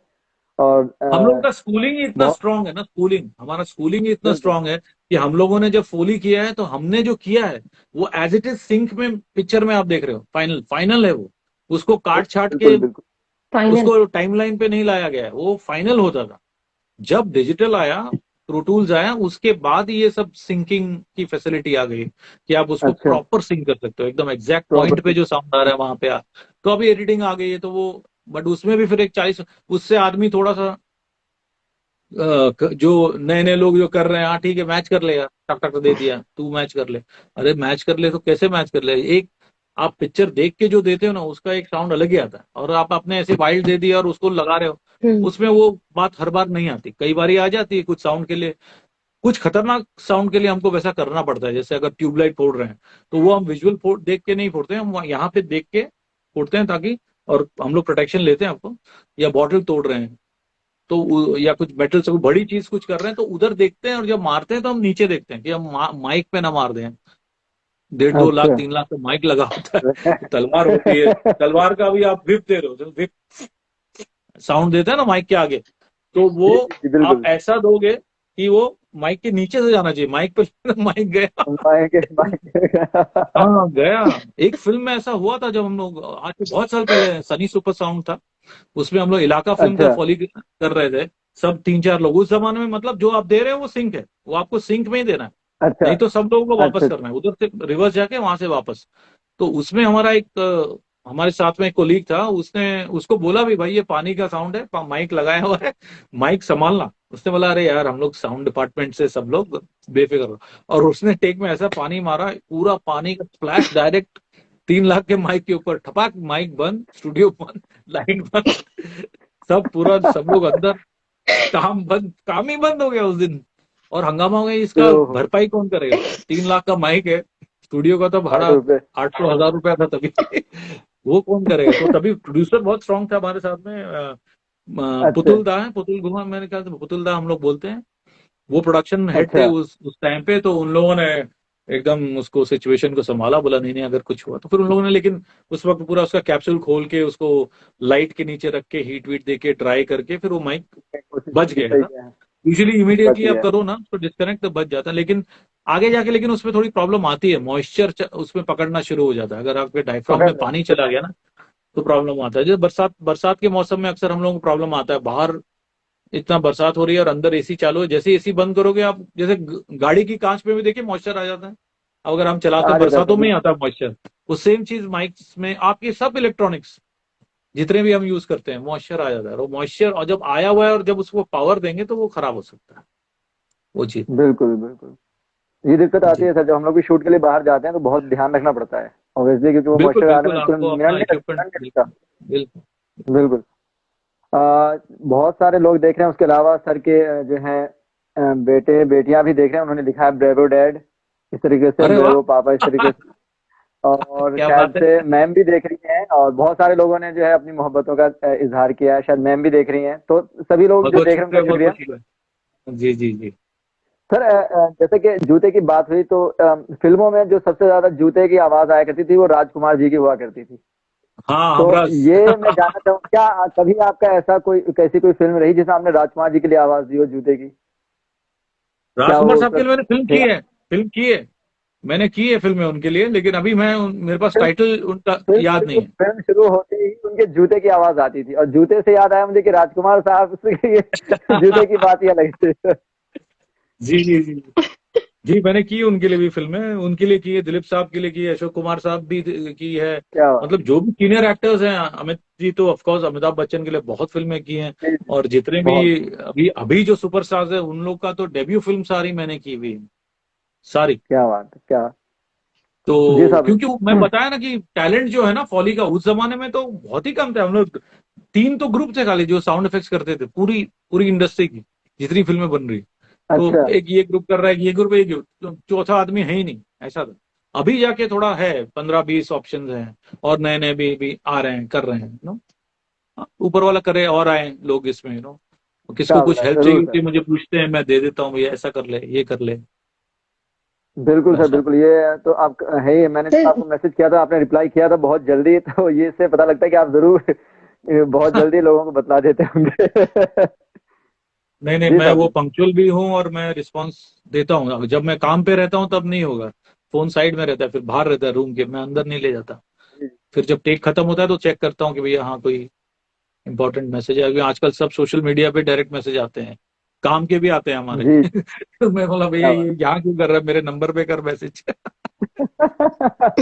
और हम लोगों का स्कूलिंग ही इतना बहुत। स्ट्रांग है ना, स्कूलिंग, हमारा स्कूलिंग ही इतना बिल्कुल स्ट्रांग है कि हम लोगों ने जब फोली किया है, तो हमने जो किया है वो एज इट इज सिंक में पिक्चर में आप देख रहे हो, फाइनल फाइनल है वो। उसको काट छाट के बिल्कुल बिल्कुल। फाइनल। उसको टाइमलाइन पे नहीं लाया गया है, वो फाइनल होता था। जब डिजिटल आया, प्रो टूल्स आया, उसके बाद ये सब सिंकिंग की फैसिलिटी आ गई कि आप उसको अच्छा। प्रॉपर सिंक कर सकते हो, एकदम एग्जैक्ट पॉइंट पे प्रॉपर्टी। जो साउंड आ रहा है वहां पे तो अभी एडिटिंग आ गई है, तो वो, बट उसमें भी फिर एक 40, उससे आदमी थोड़ा सा जो नए नए लोग जो कर रहे हैं, हाँ ठीक है मैच कर ले यार, टक टक दे दिया, तू मैच कर ले। अरे मैच कर ले तो कैसे मैच कर ले, एक आप पिक्चर देख के जो देते हो ना, उसका एक साउंड अलग ही आता है, और आप अपने ऐसे वाइल्ड दे दिया और उसको लगा रहे हो, हम्म। उसमें वो बात हर बार नहीं आती, कई बार आ जाती है कुछ साउंड के लिए, कुछ खतरनाक साउंड के लिए हमको वैसा करना पड़ता है। जैसे अगर ट्यूबलाइट फोड़ रहे हैं, तो वो हम विजुअल फोड़ देख के नहीं फोड़ते हैं, हम यहाँ पे देख के फोड़ते हैं, ताकि, और हम लोग प्रोटेक्शन लेते हैं आपको। या बॉटल तोड़ रहे हैं, तो या कुछ मेटल से कोई बड़ी चीज कुछ कर रहे हैं, तो उधर देखते हैं, और जब मारते हैं तो हम नीचे देखते हैं कि हम माइक पे ना मार दें। 1.5-2 लाख अच्छा। 3 लाख का माइक लगा होता है, तलवार होती है, तलवार का भी आप विप दे रहे हो, तो विप साउंड देते हैं ना माइक के आगे, तो वो जी जी जी आप बिल्कुल। ऐसा दोगे कि वो माइक के नीचे से जाना चाहिए, माइक पे माइक गया। Mic mic. हाँ गया। एक फिल्म में ऐसा हुआ था, जब हम लोग आज से बहुत साल पहले, सनी सुपर साउंड था, उसमें हम लोग इलाका फिल्म का अच्छा फॉली कर रहे थे, सब 3-4 लोग। उस जमाने में मतलब जो आप दे रहे हो वो सिंक है, वो आपको सिंक में ही देना है, अच्छा नहीं तो सब लोगों को वापस अच्छा। करना है, उधर से रिवर्स जाके वहां से वापस। तो उसमें हमारा एक हमारे साथ में एक कोलीग था, उसने उसको बोला भी भाई ये पानी का साउंड है, माइक लगाया हुआ है, माइक संभालना। उसने बोला अरे यार हम लोग साउंड डिपार्टमेंट से सब लोग बेफिक्र रहो। और उसने टेक में ऐसा पानी मारा, पूरा पानी का स्प्लैश डायरेक्ट 3 लाख के माइक के ऊपर, ठपाक, माइक बंद, स्टूडियो बंद, लाइट बंद, सब पूरा, सब लोग अंदर, काम बंद, काम ही बंद हो गया उस दिन। और हंगामा हो गया, इसका तो भरपाई कौन करेगा, 3 लाख का माइक है, स्टूडियो का तो आठ भाड़ा रुपए 800-1000 रुपया था तभी। वो कौन करेगा। तो तभी प्रोड्यूसर बहुत स्ट्रांग था हमारे साथ में, अच्छा पुतुल दा है, पुतुल गुहा, मैंने कहा पुतुल दा हम लोग बोलते हैं, वो प्रोडक्शन हेड थे अच्छा। उस टाइम पे। तो उन लोगों ने एकदम उसको सिचुएशन को संभाला, बोला नहीं नहीं अगर कुछ हुआ तो। फिर उन लोगों ने लेकिन उस वक्त पूरा उसका कैप्सूल खोल के उसको लाइट के नीचे रख के हीट वीट दे के ड्राई करके फिर वो माइक कोशिश बच की, गया सही था। है। यूजुअली बच इमीडिएटली आप गया। करो ना तो डिस्कनेक्ट तो बच जाता है, लेकिन आगे जाके लेकिन उसमें थोड़ी प्रॉब्लम आती है, मॉइस्चर उसमें पकड़ना शुरू हो जाता है। अगर आपके डायफ्राम पकड़ में लो। पानी चला गया ना तो प्रॉब्लम आता है। जैसे बरसात बरसात के मौसम में अक्सर हम लोगों को प्रॉब्लम आता है, बाहर इतना बरसात हो रही है और अंदर एसी चालू है, जैसे एसी बंद करोगे आप, जैसे गाड़ी की कांच पे भी देखिए मॉइस्चर आ जाता है। अब अगर हम चलाते आ हैं जाता बरसातों है में ही आता है मॉइस्चर, वो सेम चीज माइक्स में आपके सब इलेक्ट्रॉनिक्स जितने भी हम यूज करते हैं मॉइस्चर आ जाता है। और मॉइस्चर और जब आया हुआ है और जब उसको पावर देंगे तो वो खराब हो सकता है वो चीज। बिल्कुल बिल्कुल। ये दिक्कत आती जी है सर, जब हम लोग भी शूट के लिए बाहर जाते हैं तो बहुत ध्यान रखना पड़ता है ऑब्वियसली, क्योंकि वो बिल्कुल मॉइस्चर आने बिल्कुल, में तुरंत आपको मिनट अपना नहीं लगता, इक्विपमेंट मिनट नहीं लगता। बिल्कुल बिल्कुल। बिल्कुल। बहुत सारे लोग देख रहे हैं, उसके अलावा सर के जो हैं बेटे बेटियां भी देख रहे हैं, उन्होंने लिखा है ब्रेवो डैड, इस तरीके से अरे वाह ब्रेवो पापा, इस तरीके से। और क्या शायद बात है। से मैम भी देख रही हैं, और बहुत सारे लोगों ने जो है अपनी मोहब्बतों का इजहार किया है, शायद मैम भी देख रही हैं, तो सभी लोग बहुत जो बहुत देख रहे हैं उनका शुक्रिया, बहुत शुक्रिया। बहुत शुक्रिया। जी जी जी। सर जैसे कि जूते की बात हुई, तो फिल्मों में जो सबसे ज्यादा जूते की आवाज आया करती थी वो राजकुमार जी की हुआ करती थी। हाँ तो हमरा ये मैं जानना चाहूँ, क्या कभी आपका ऐसा कोई कैसी कोई फिल्म रही जिसमें आपने राजकुमार जी के लिए आवाज दी हो जूते की? क्या राजकुमार वो उस साहब के लिए वक्त मैंने फिल्म थे? की है, फिल्म की है, मैंने की है फिल्में उनके लिए, लेकिन अभी मेरे पास फिल्म टाइटल उनका याद नहीं है। फिल्म शुरू होते ही उनके जूते की आवाज आती थी, और जूते से याद आया मुझे कि राजकुमार साहब से ये जूते की बात ही अलग थी। जी जी जी जी, मैंने की है उनके लिए भी फिल्में, उनके लिए की है, दिलीप साहब के लिए की है, अशोक कुमार साहब भी की है। क्या बात। मतलब जो भी सीनियर एक्टर्स हैं, अमित जी तो ऑफ कोर्स अमिताभ बच्चन के लिए बहुत फिल्में की हैं। जी, जी, और जितने भी बहुत। अभी अभी जो सुपरस्टार्स हैं उन लोग का तो डेब्यू फिल्म सारी मैंने की हुई है, सारी। क्या बात है, क्या। जी तो साहब। क्योंकि मैं बताया ना कि टैलेंट जो है ना फॉली का, उस जमाने में तो बहुत ही कम थे। हम लोग तीन तो ग्रुप थे खाली जो साउंड इफेक्ट्स करते थे, पूरी पूरी इंडस्ट्री की जितनी फिल्में बन रही। तो अच्छा। एक ये ग्रुप कर रहा है, ये ग्रुप, एक तो चौथा आदमी है ही नहीं, ऐसा था। अभी जाके थोड़ा है, 15-20 ऑप्शंस हैं और नए नए भी आ रहे हैं, कर रहे हैं नो। ऊपर वाला करे और आए लोग इसमें नो। किसको कुछ इंशाअल्लाह, हेल्प चाहिए जरूर होती सर। है मुझे पूछते हैं, मैं दे देता हूँ, भैया ऐसा कर ले, ये कर ले, बिल्कुल सर, ऐसा। बिल्कुल। ये तो आप है ही, मैंने जब सर आपको मैसेज किया था आपने रिप्लाई किया था बहुत जल्दी, तो ये इससे पता लगता है कि आप जरूर बहुत जल्दी लोगों को बतला देते होंगे। नहीं नहीं, जी मैं वो साहब। पंक्चुअल भी हूँ और मैं रिस्पॉन्स देता हूँ। जब मैं काम पे रहता हूँ तब नहीं होगा, फोन साइड में रहता है, फिर बाहर रहता है रूम के, मैं अंदर नहीं ले जाता। जी फिर जब टेक खत्म होता है तो चेक करता हूँ कि भैया हाँ कोई इंपॉर्टेंट मैसेज है, क्योंकि आजकल सब सोशल मीडिया पे डायरेक्ट मैसेज आते हैं, काम के भी आते हैं हमारे। जी। तो मैं बोला भैया क्या ये यहाँ क्यों कर रहा है, मेरे नंबर पे कर मैसेज। बात।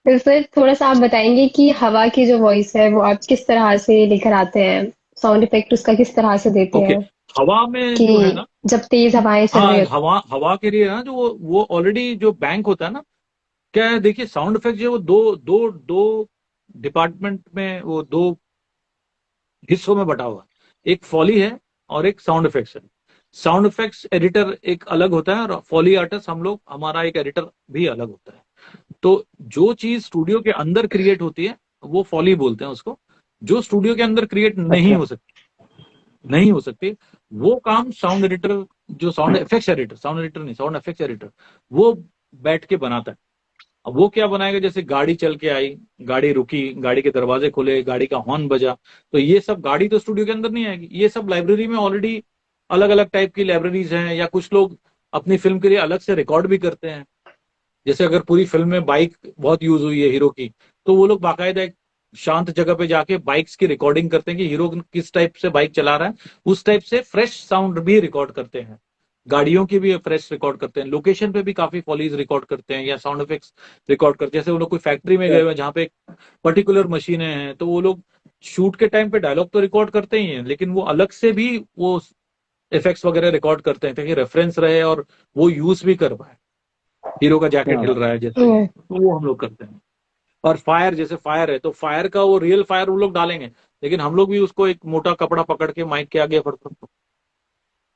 तो सर थोड़ा सा आप बताएंगे कि हवा की जो वॉइस है वो आप किस तरह से लेकर आते हैं, साउंड इफेक्ट उसका किस तरह से देते ओके, हैं हवा में कि जो है ना, जब तेज हवाएं चल रही हाँ होती हवा हवा के लिए ना जो वो ऑलरेडी जो बैंक होता है ना, क्या है देखिए, साउंड इफेक्ट जो है वो दो दो दो डिपार्टमेंट में, वो दो हिस्सों में बटा हुआ है। एक फॉली है और एक साउंड इफेक्ट्स है। साउंड इफेक्ट्स एडिटर एक अलग होता है और फॉली आर्टिस्ट हम लोग, हमारा एक एडिटर भी अलग होता है। तो जो चीज स्टूडियो के अंदर क्रिएट होती है वो फॉली बोलते हैं उसको। जो स्टूडियो के अंदर क्रिएट नहीं अच्छा। हो सकती, नहीं हो सकती, वो काम साउंड एडिटर, जो sound effects editor, sound editor नहीं, साउंड इफेक्ट्स एडिटर, वो बैठ के बनाता है। अब वो क्या बनाएगा, जैसे गाड़ी चल के आई, गाड़ी रुकी, गाड़ी के दरवाजे खुले, गाड़ी का हॉर्न बजा, तो ये सब गाड़ी तो स्टूडियो के अंदर नहीं आएगी, ये सब लाइब्रेरी में ऑलरेडी अलग अलग टाइप की लाइब्रेरीज हैं। या कुछ लोग अपनी फिल्म के लिए अलग से रिकॉर्ड भी करते हैं। जैसे अगर पूरी फिल्म में बाइक बहुत यूज हुई है हीरो की, तो वो लोग बाकायदा एक शांत जगह पे जाके बाइक्स की रिकॉर्डिंग करते हैं कि हीरो किस टाइप से बाइक चला रहा है, उस टाइप से फ्रेश साउंड भी रिकॉर्ड करते हैं। गाड़ियों की भी फ्रेश रिकॉर्ड करते हैं, लोकेशन पे भी काफी फॉलीज रिकॉर्ड करते हैं या साउंड इफेक्ट्स रिकॉर्ड करते हैं। जैसे वो लोग कोई फैक्ट्री में अच्छा। गए हुए हैं जहाँ पे पर्टिकुलर मशीनें हैं, तो वो लोग शूट के टाइम पे डायलॉग तो रिकॉर्ड करते ही हैं, लेकिन वो अलग से भी वो इफेक्ट्स वगैरह रिकॉर्ड करते हैं ताकि रेफरेंस रहे और वो यूज भी कर पाए। हीरो का जैकेट क्या हिल बात। रहा है जैसे, है। तो वो हम लोग करते हैं। और फायर, जैसे फायर है तो फायर का वो रियल फायर वो लोग डालेंगे, लेकिन हम लोग भी उसको एक मोटा कपड़ा पकड़ के माइक के आगे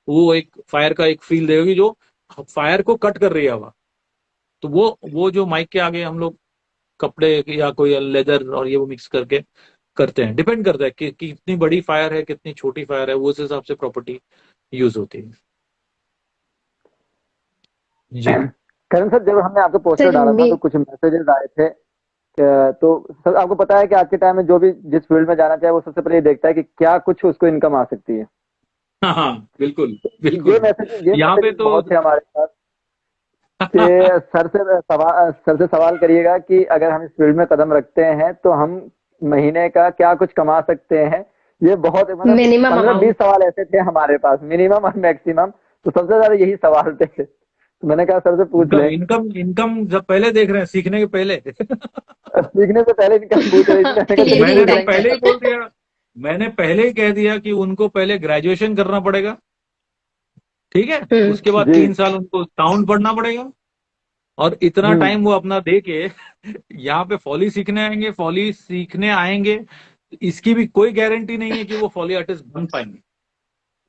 वो एक फायर का एक फील देगी जो फायर को कट कर रही है हवा। तो वो जो माइक के आगे हम लोग कपड़े या कोई लेदर और ये वो मिक्स करके करते हैं, डिपेंड करता है कि कितनी बड़ी फायर है, कितनी छोटी फायर है, वो उस हिसाब से प्रॉपर्टी यूज होती है। जी। करण सर, जब हमने आपको पोस्टर सर डाला था मे तो कुछ मैसेजेस आए थे तो सर आपको पता है कि आज के टाइम में जो भी जिस फील्ड में जाना चाहे वो सबसे पहले ये देखता है कि क्या कुछ उसको इनकम आ सकती है। हाँ हाँ, बिल्कुल ये बिल्कुल। मैसेज ये यहाँ पे मैसेज तो बहुत थे हमारे पास कि सर से सवाल करिएगा कि अगर हम इस फील्ड में कदम रखते हैं तो हम महीने का क्या कुछ कमा सकते हैं। ये बहुत मतलब मिनिमम 15-20 अमाउंट। सवाल ऐसे थे हमारे पास, मिनिमम और मैक्सिमम। तो सबसे ज्यादा यही सवाल थे, तो मैंने कहा सर से पूछ इनकम ले। इनकम इनकम जब पहले देख रहे हैं, सीखने के पहले। सीखने से पहले इनका पूछ रही थी, मैंने कहा चलिए मैंने यही पूछ तो राइट। लेंगे पहले ही सर बोल दिया, मैंने पहले ही कह दिया कि उनको पहले ग्रेजुएशन करना पड़ेगा, ठीक है, हम्म। उसके बाद जी। 3 साल उनको साउंड पढ़ना पड़ेगा, और इतना हम्म। टाइम वो अपना दे के यहाँ पे फॉली सीखने आएंगे, फॉली सीखने आएंगे, इसकी भी कोई गारंटी नहीं है कि वो फॉली आर्टिस्ट बन पाएंगे।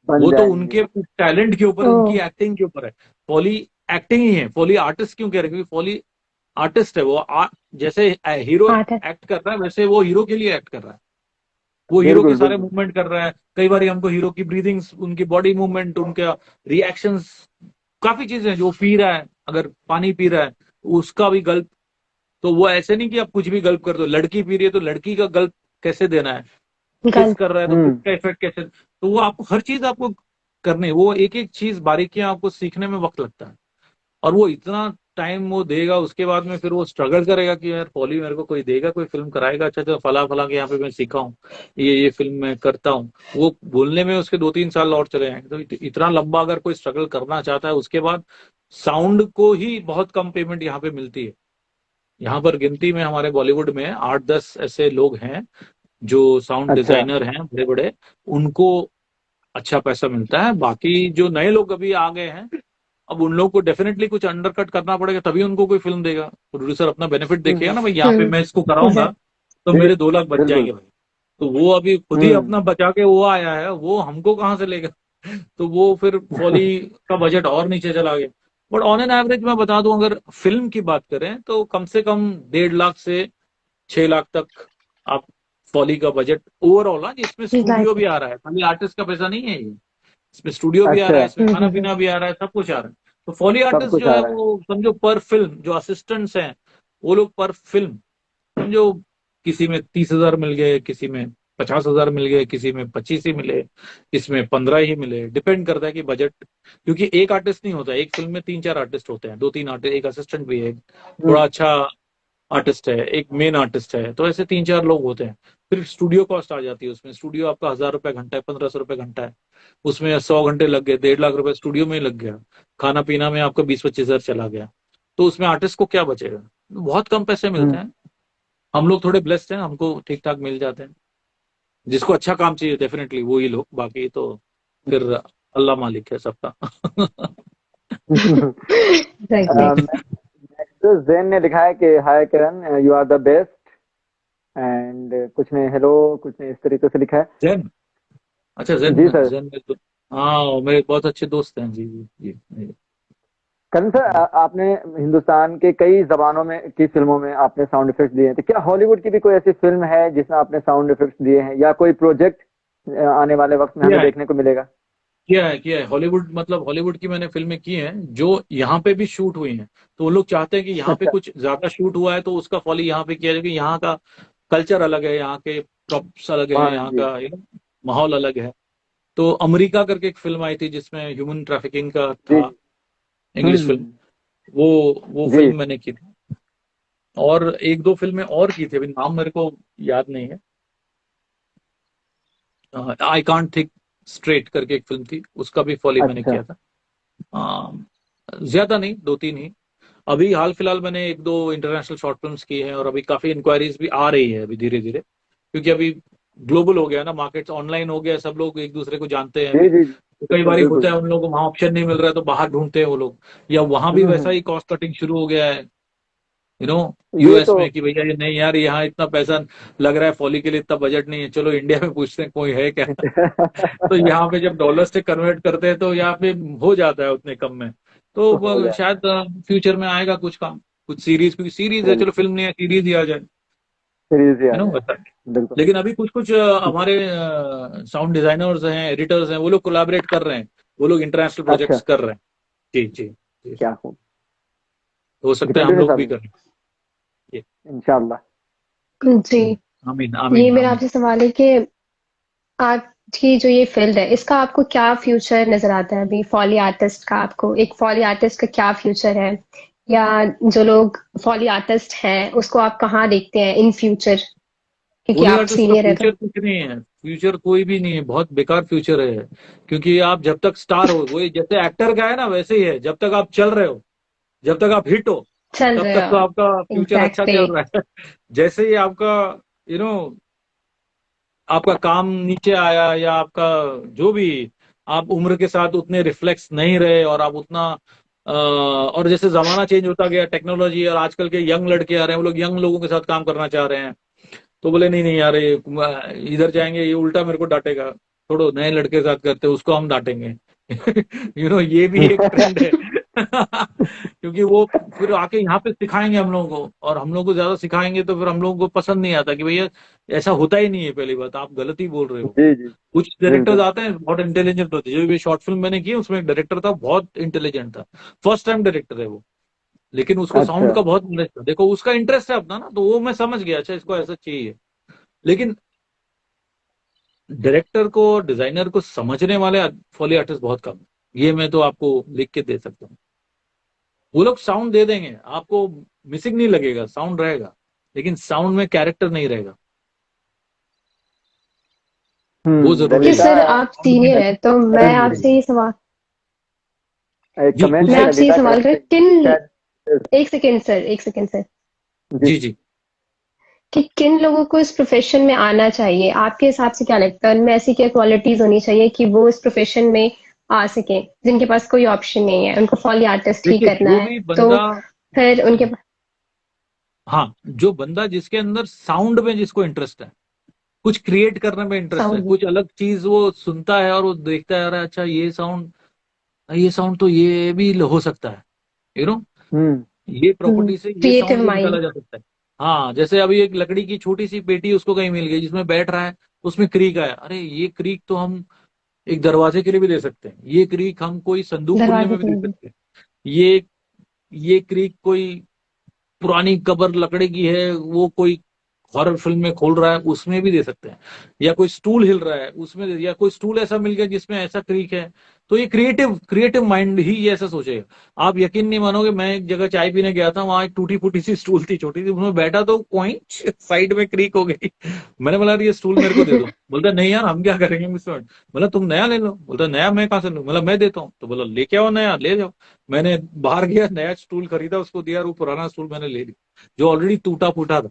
बन वो तो जाएंगे। उनके टैलेंट के ऊपर, ओ। उनकी एक्टिंग के ऊपर है। फॉली एक्टिंग ही है, फॉली आर्टिस्ट क्यों कह रहे हैं? क्योंकि फॉली आर्टिस्ट है वो, जैसे हीरो हाँ था। एक्ट कर रहा है वैसे वो हीरो के लिए एक्ट कर रहा है। वो हीरो के बिल्कुल सारे बिल्कुल। मूवमेंट कर रहा है। कई बार हमको हीरो की ब्रीदिंग्स, उनकी बॉडी मूवमेंट, उनका रिएक्शंस, काफी चीजें हैं जो पी रहा है, अगर पानी पी रहा है उसका भी गल्प। तो वो ऐसे नहीं कि आप कुछ भी गल्प कर दो, लड़की पी रही है तो लड़की का गल्प कैसे देना है, किस गल कर रहा है तो किस हम्म। का इफेक्ट कैसे, तो वो आपको हर चीज आपको करनी है। वो एक एक चीज बारीकियां आपको सीखने में वक्त लगता है, और वो इतना टाइम वो देगा, उसके बाद में फिर वो स्ट्रगल करेगा कि यार पॉली मेरे को कोई देगा, कोई फिल्म कराएगा, अच्छा अच्छा फला फला के यहाँ पे मैं सीखा हूँ, ये फिल्म मैं करता हूँ। वो बोलने में उसके 2-3 साल और चले जाएंगे। तो इतना लंबा अगर कोई स्ट्रगल करना चाहता है, उसके बाद साउंड को ही बहुत कम पेमेंट यहाँ पे मिलती है। यहाँ पर गिनती में हमारे बॉलीवुड में 8-10 ऐसे लोग हैं जो साउंड अच्छा। डिजाइनर हैं बड़े बड़े, उनको अच्छा पैसा मिलता है। बाकी जो नए लोग अभी आ गए हैं, अब उन लोगों को डेफिनेटली कुछ अंडरकट करना पड़ेगा, तभी उनको कोई फिल्म देगा। प्रोड्यूसर अपना बेनिफिट देखेगा ना, भाई यहाँ पे हम्म। मैं इसको कराऊंगा तो जी। मेरे 2 लाख बच बिल्कुल। जाएंगे भाई। तो वो अभी खुद ही हम्म। अपना बचा के वो आया है, वो हमको कहाँ से लेगा? तो वो फिर फॉली का बजट और नीचे चला गया। बट ऑन एन एवरेज मैं बता दूं, अगर फिल्म की बात करें तो कम से कम 1.5 लाख से 6 लाख तक आप फॉली का बजट ओवरऑल, है जिसमें स्टूडियो भी बजट। आ रहा है, खाली आर्टिस्ट का पैसा नहीं है ये। इसमें स्टूडियो भी आ रहा अच्छा। है, इसमें खाना पीना भी आ रहा है, सब कुछ आ रहा है। तो फॉली सब आर्टिस्ट कुछ जो आ है रहा है। वो समझो पर फिल्म, जो असिस्टेंट्स हैं वो लोग पर फिल्म समझो, किसी में 30,000 मिल गए, किसी में 50,000 मिल गए, किसी में 25 ही मिले, इसमें 15 ही मिले, डिपेंड करता है कि बजट। क्योंकि एक आर्टिस्ट नहीं होता, एक फिल्म में 3-4 आर्टिस्ट होते हैं, 2-3 आर्टिस्ट, एक असिस्टेंट भी है, एक हम्म। थोड़ा अच्छा आर्टिस्ट है, एक मेन आर्टिस्ट है, तो ऐसे 3-4 लोग होते हैं। फिर स्टूडियो कॉस्ट आ जाती है उसमें। स्टूडियो आपका 1,000 रुपए घंटा है, 1,500 रुपए घंटा है, उसमें 100 घंटे लग गए, 1.5 लाख रुपए स्टूडियो में ही लग गया। खाना पीना में आपका 20-25 हजार चला गया, तो उसमें आर्टिस्ट को क्या बचेगा? बहुत कम पैसे मिलते हम्म। हैं। हम लोग थोड़े ब्लेस्ड हैं, हमको ठीक ठाक मिल जाते हैं। जिसको अच्छा काम चाहिए डेफिनेटली वो ही लोग, बाकी तो फिर अल्लाह मालिक है सबका। एग्जैक्टली। नेक्स्ट जैन ने लिखा है कि hi Kiran, you are the best. And कुछ ने हेलो, कुछ ने इस तरीके से लिखा है। जैन, अच्छा जैन, जी सर। जैन में तो हाँ मेरे बहुत अच्छे दोस्त हैं। जी जी जी जी। करण सर, आपने हिंदुस्तान के कई जबानों में की फिल्मों में आपने साउंड इफेक्ट्स दिए हैं, तो क्या हॉलीवुड की भी कोई ऐसी फिल्म है जिसमें आपने साउंड इफेक्ट्स दिए हैं, या कोई प्रोजेक्ट आने वाले वक्त में किया हमें है, देखने को मिलेगा? किया है हॉलीवुड, मतलब हॉलीवुड की मैंने फिल्में की हैं जो यहाँ पे भी शूट हुई हैं। तो वो लोग चाहते हैं कि यहाँ पे अच्छा। कुछ ज्यादा शूट हुआ है तो उसका फॉलो यहाँ पे किया जाए, क्योंकि यहाँ का कल्चर अलग है, यहाँ के प्रॉप्स अलग है, हाँ यहाँ जी। का माहौल अलग है। तो अमेरिका करके एक फिल्म आई थी जिसमें ह्यूमन ट्रैफिकिंग का जी। था, इंग्लिश फिल्म, वो जी। फिल्म मैंने की थी। और एक दो फिल्में और की थी, अभी नाम मेरे को याद नहीं है। आई कांट थिंक स्ट्रेट करके एक फिल्म थी, उसका भी फॉलो मैंने अच्छा। किया था। ज्यादा नहीं, 2-3 ही। अभी हाल फिलहाल मैंने एक दो इंटरनेशनल शॉर्ट फिल्म्स की हैं, और अभी काफी इंक्वायरीज भी आ रही है अभी धीरे धीरे, क्योंकि अभी ग्लोबल हो गया ना, मार्केट ऑनलाइन हो गया, सब लोग एक दूसरे को जानते हैं जी अभी। जी जी। तो कई बिल्कुल बार बिल्कुल। होता है उन लोगों को वहां ऑप्शन नहीं मिल रहा है तो बाहर ढूंढते हैं वो लोग, या वहां भी वैसा हम्म। ही कॉस्ट कटिंग शुरू हो गया है, यू नो, ये यूएस तो में, कि भैया ये नहीं यार, यहाँ इतना पैसा लग रहा है, फॉली के लिए इतना बजट नहीं है, चलो इंडिया में पूछते हैं कोई है क्या। तो यहाँ पे जब डॉलर से कन्वर्ट करते हैं तो यहाँ पे हो जाता है उतने कम में। तो हो जाए। शायद फ्यूचर में आएगा कुछ काम, कुछ सीरीज, क्योंकि सीरीज है, चलो बिल्कुल। फिल्म नहीं है, सीरीज ही आ जाए। सीरीज है ना, वैसा। बिल्कुल। लेकिन अभी कुछ कुछ हमारे साउंड डिजाइनर्स हैं, एडिटर्स हैं, वो लोग कोलैबोरेट कर रहे हैं, वो लोग इंटरनेशनल अच्छा, प्रोजेक्ट्स कर रहे हैं। जी जी जी। क्या खूब। हो जी, सकता है हम कंटिन्यू लोग भी साहब, करें ये। इंशाल्लाह। जी। आमीन ये आमीन मेरा आमीन। आपसे सवाल है कि आपकी जो ये फील्ड है, इसका आपको क्या फ्यूचर नजर आता है अभी? फॉली आर्टिस्ट का, आपको एक फॉली आर्टिस्ट का क्या फ्यूचर है? या जो लोग फॉली आर्टिस्ट हैं उसको आप कहाँ देखते हैं इन फ्यूचर, क्योंकि फॉली आप आर्टिस्ट का सीनियर है फ्यूचर तो। कुछ नहीं है, फ्यूचर कोई भी नहीं है, बहुत बेकार फ्यूचर है। क्योंकि आप जब तक स्टार हो, वही जैसे एक्टर का है ना, वैसे ही है, जब तक आप चल रहे हो, जब तक आप हिट हो, चल तब रहे तक हो। तो आपका फ्यूचर अच्छा एग्जैक्टली। चल रहा है। जैसे ही आपका यू नो आपका काम नीचे आया, या आपका जो भी, आप उम्र के साथ उतने रिफ्लेक्स नहीं रहे, और आप उतना और जैसे जमाना चेंज होता गया, टेक्नोलॉजी, और आजकल के यंग लड़के आ रहे हैं, वो लोग यंग लोगों के साथ काम करना चाह रहे हैं, तो बोले नहीं नहीं यार, ये इधर जाएंगे ये उल्टा मेरे को डांटेगा, छोड़ो, नए लड़के के साथ करते उसको हम डांटेंगे। ये भी एक ट्रेंड है। क्योंकि वो फिर आके यहाँ पे सिखाएंगे हम लोगों को, और हम लोग को ज्यादा सिखाएंगे तो फिर हम लोगों को पसंद नहीं आता कि भैया ऐसा होता ही नहीं है, पहली बात आप गलत ही बोल रहे हो। जी जी, कुछ डायरेक्टर्स बिल्कुल। आते हैं बहुत इंटेलिजेंट होते हैं, जो भी शॉर्ट फिल्म मैंने की उसमें एक डायरेक्टर था, बहुत इंटेलिजेंट था, फर्स्ट टाइम डायरेक्टर है वो, लेकिन उसको अच्छा। साउंड का बहुत नॉलेज था, देखो उसका इंटरेस्ट है अपना ना, तो वो मैं समझ गया, अच्छा इसको ऐसा चाहिए। लेकिन डायरेक्टर को, डिजाइनर को समझने वाले फॉली आर्टिस्ट बहुत कम है। ये मैं तो आपको लिख के दे सकता हूँ। वो लोग साउंड दे देंगे आपको, मिसिंग नहीं लगेगा, साउंड रहेगा, लेकिन साउंड में कैरेक्टर नहीं रहेगा। वो कि जरूरी है। ललिता, सर आप साउंड में सीनियर है तो मैं करण सिंह, आपसे ये सवाल एक जी कमेंट मैं है, पूछिए। आपसे ये ललिता सवाल करण कर सिंह किन शायद। एक सेकेंड सर, एक सेकेंड सर, जी। जी जी। कि किन लोगों को इस प्रोफेशन में आना चाहिए? आपके हिसाब से क्या लगता है उनमें ऐसी क्या क्वालिटीज होनी चाहिए कि वो इस प्रोफेशन में आ सके, जिनके पास कोई ऑप्शन नहीं है, उनको फॉली आर्टिस्ट ही देखिए करना जो है, भी तो बंदा, फिर उनके हाँ, जो बंदा जिसके अंदर साउंड में जिसको इंटरेस्ट है, कुछ क्रिएट करने में इंटरेस्ट है, साउंड। कुछ अलग चीज वो सुनता है और वो देखता है, अरे अच्छा ये साउंड तो ये भी हो सकता है, यू नो हम्म ये प्रॉपर्टी से ये साउंड क्रिएटिव भी माइंड। निकाला जा सकता है। हाँ, जैसे अभी एक लकड़ी की छोटी सी पेटी उसको कहीं मिल गई, जिसमें बैठ रहा है, उसमें क्रीक आया, अरे ये क्रीक तो हम एक दरवाजे के लिए भी दे सकते हैं, ये क्रीक हम कोई संदूक खोलने दरवाजे में भी के दे लिए। सकते हैं, ये क्रीक कोई पुरानी कबर लकड़ी की है, वो कोई हॉरर फिल्म में खोल रहा है, उसमें भी दे सकते हैं। या कोई स्टूल हिल रहा है उसमें या कोई स्टूल ऐसा मिल गया जिसमें ऐसा क्रीक है, तो ये क्रिएटिव क्रिएटिव माइंड ही ये ऐसा सोचेगा। आप यकीन नहीं मानोगे, मैं एक जगह चाय पीने गया था, वहां एक टूटी फूटी सी स्टूल थी, छोटी सी, उसमें बैठा तो कोई साइड में क्रीक हो गई। मैंने बोला ये स्टूल मेरे को दे दो, बोलता नहीं यार हम क्या करेंगे मिस्टर, बोला तुम नया ले लो, बोलता नया मैं कहाँ से लूं, बोला मैं देता हूँ, तो बोला लेके आओ नया, ले जाओ। मैंने बाहर गया, नया स्टूल खरीदा, उसको दिया, और वो पुराना स्टूल मैंने ले लिया जो ऑलरेडी टूटा फूटा था,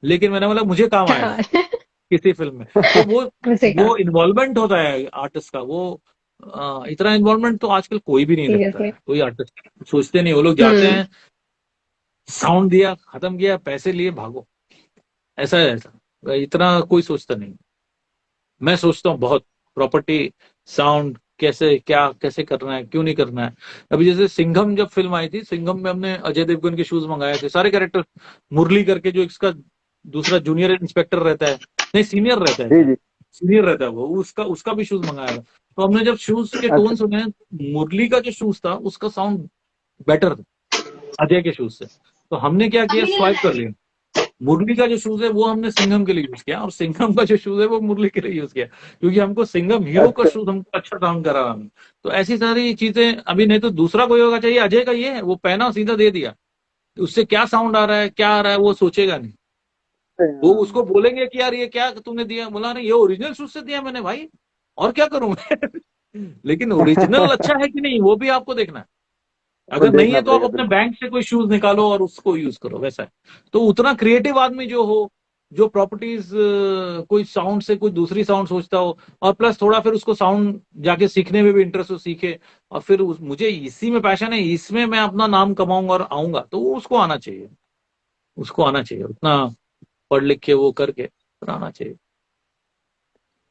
लेकिन मैंने बोला मुझे काम आएगा किसी फिल्म में। तो वो मुझे कहा वो इन्वॉल्वमेंट होता है आर्टिस्ट का, वो इतना इन्वॉल्वमेंट तो आजकल कोई भी नहीं रखता सीरियसली। है, कोई आर्टिस्ट सोचते नहीं, वो लोग जाते हैं, साउंड दिया, खत्म किया, पैसे लिए, भागो, ऐसा है, ऐसा इतना कोई सोचता नहीं। मैं सोचता हूँ बहुत, प्रॉपर्टी, साउंड, कैसे क्या कैसे करना है, क्यों नहीं करना है। अभी जैसे सिंघम जब फिल्म आई थी, सिंघम में हमने अजय देवगन के शूज मंगाए थे, सारे कैरेक्टर, मुरली करके जो इसका दूसरा जूनियर इंस्पेक्टर रहता है, नहीं सीनियर रहता है जी शायद, जी। सीनियर रहता है वो, उसका उसका भी शूज मंगाया था। तो हमने जब शूज के अच्छा। टोन सुने, मुरली का जो शूज था उसका साउंड बेटर था अजय के शूज से, तो हमने क्या किया, स्वाइप कर लिया, मुरली का जो शूज है वो हमने सिंघम के लिए यूज किया, और सिंघम का जो शूज है वो मुरली के लिए यूज किया, क्योंकि हमको सिंघम हीरो का अच्छा। शूज हमको अच्छा साउंड करा हमें। तो ऐसी सारी चीजें, अभी नहीं तो दूसरा कोई होगा, चाहिए अजय का ये है, वो पहना सीधा दे दिया, उससे क्या साउंड आ रहा है, क्या आ रहा है, वो सोचेगा नहीं। वो उसको बोलेंगे कि यार ये क्या तुमने दिया, बोला नहीं ये ओरिजिनल शूज से दिया मैंने भाई, और क्या करूं मैं। लेकिन ओरिजिनल अच्छा है कि नहीं वो भी आपको देखना है। वो अगर नहीं देखना है तो आप पड़ेगा, अपने बिल्कुल। बैंक से कोई शूज निकालो और उसको यूज करो, वैसा है। तो उतना क्रिएटिव आदमी जो हो, जो प्रॉपर्टीज, कोई साउंड से कोई दूसरी साउंड सोचता हो, और प्लस थोड़ा फिर उसको साउंड जाके सीखने में भी इंटरेस्ट हो, सीखे, और फिर मुझे इसी में पैशन है, इसमें मैं अपना नाम कमाऊंगा और आऊंगा, तो वो उसको आना चाहिए, उसको आना चाहिए उतना, पढ़ लिख के वो करके फिर आना चाहिए,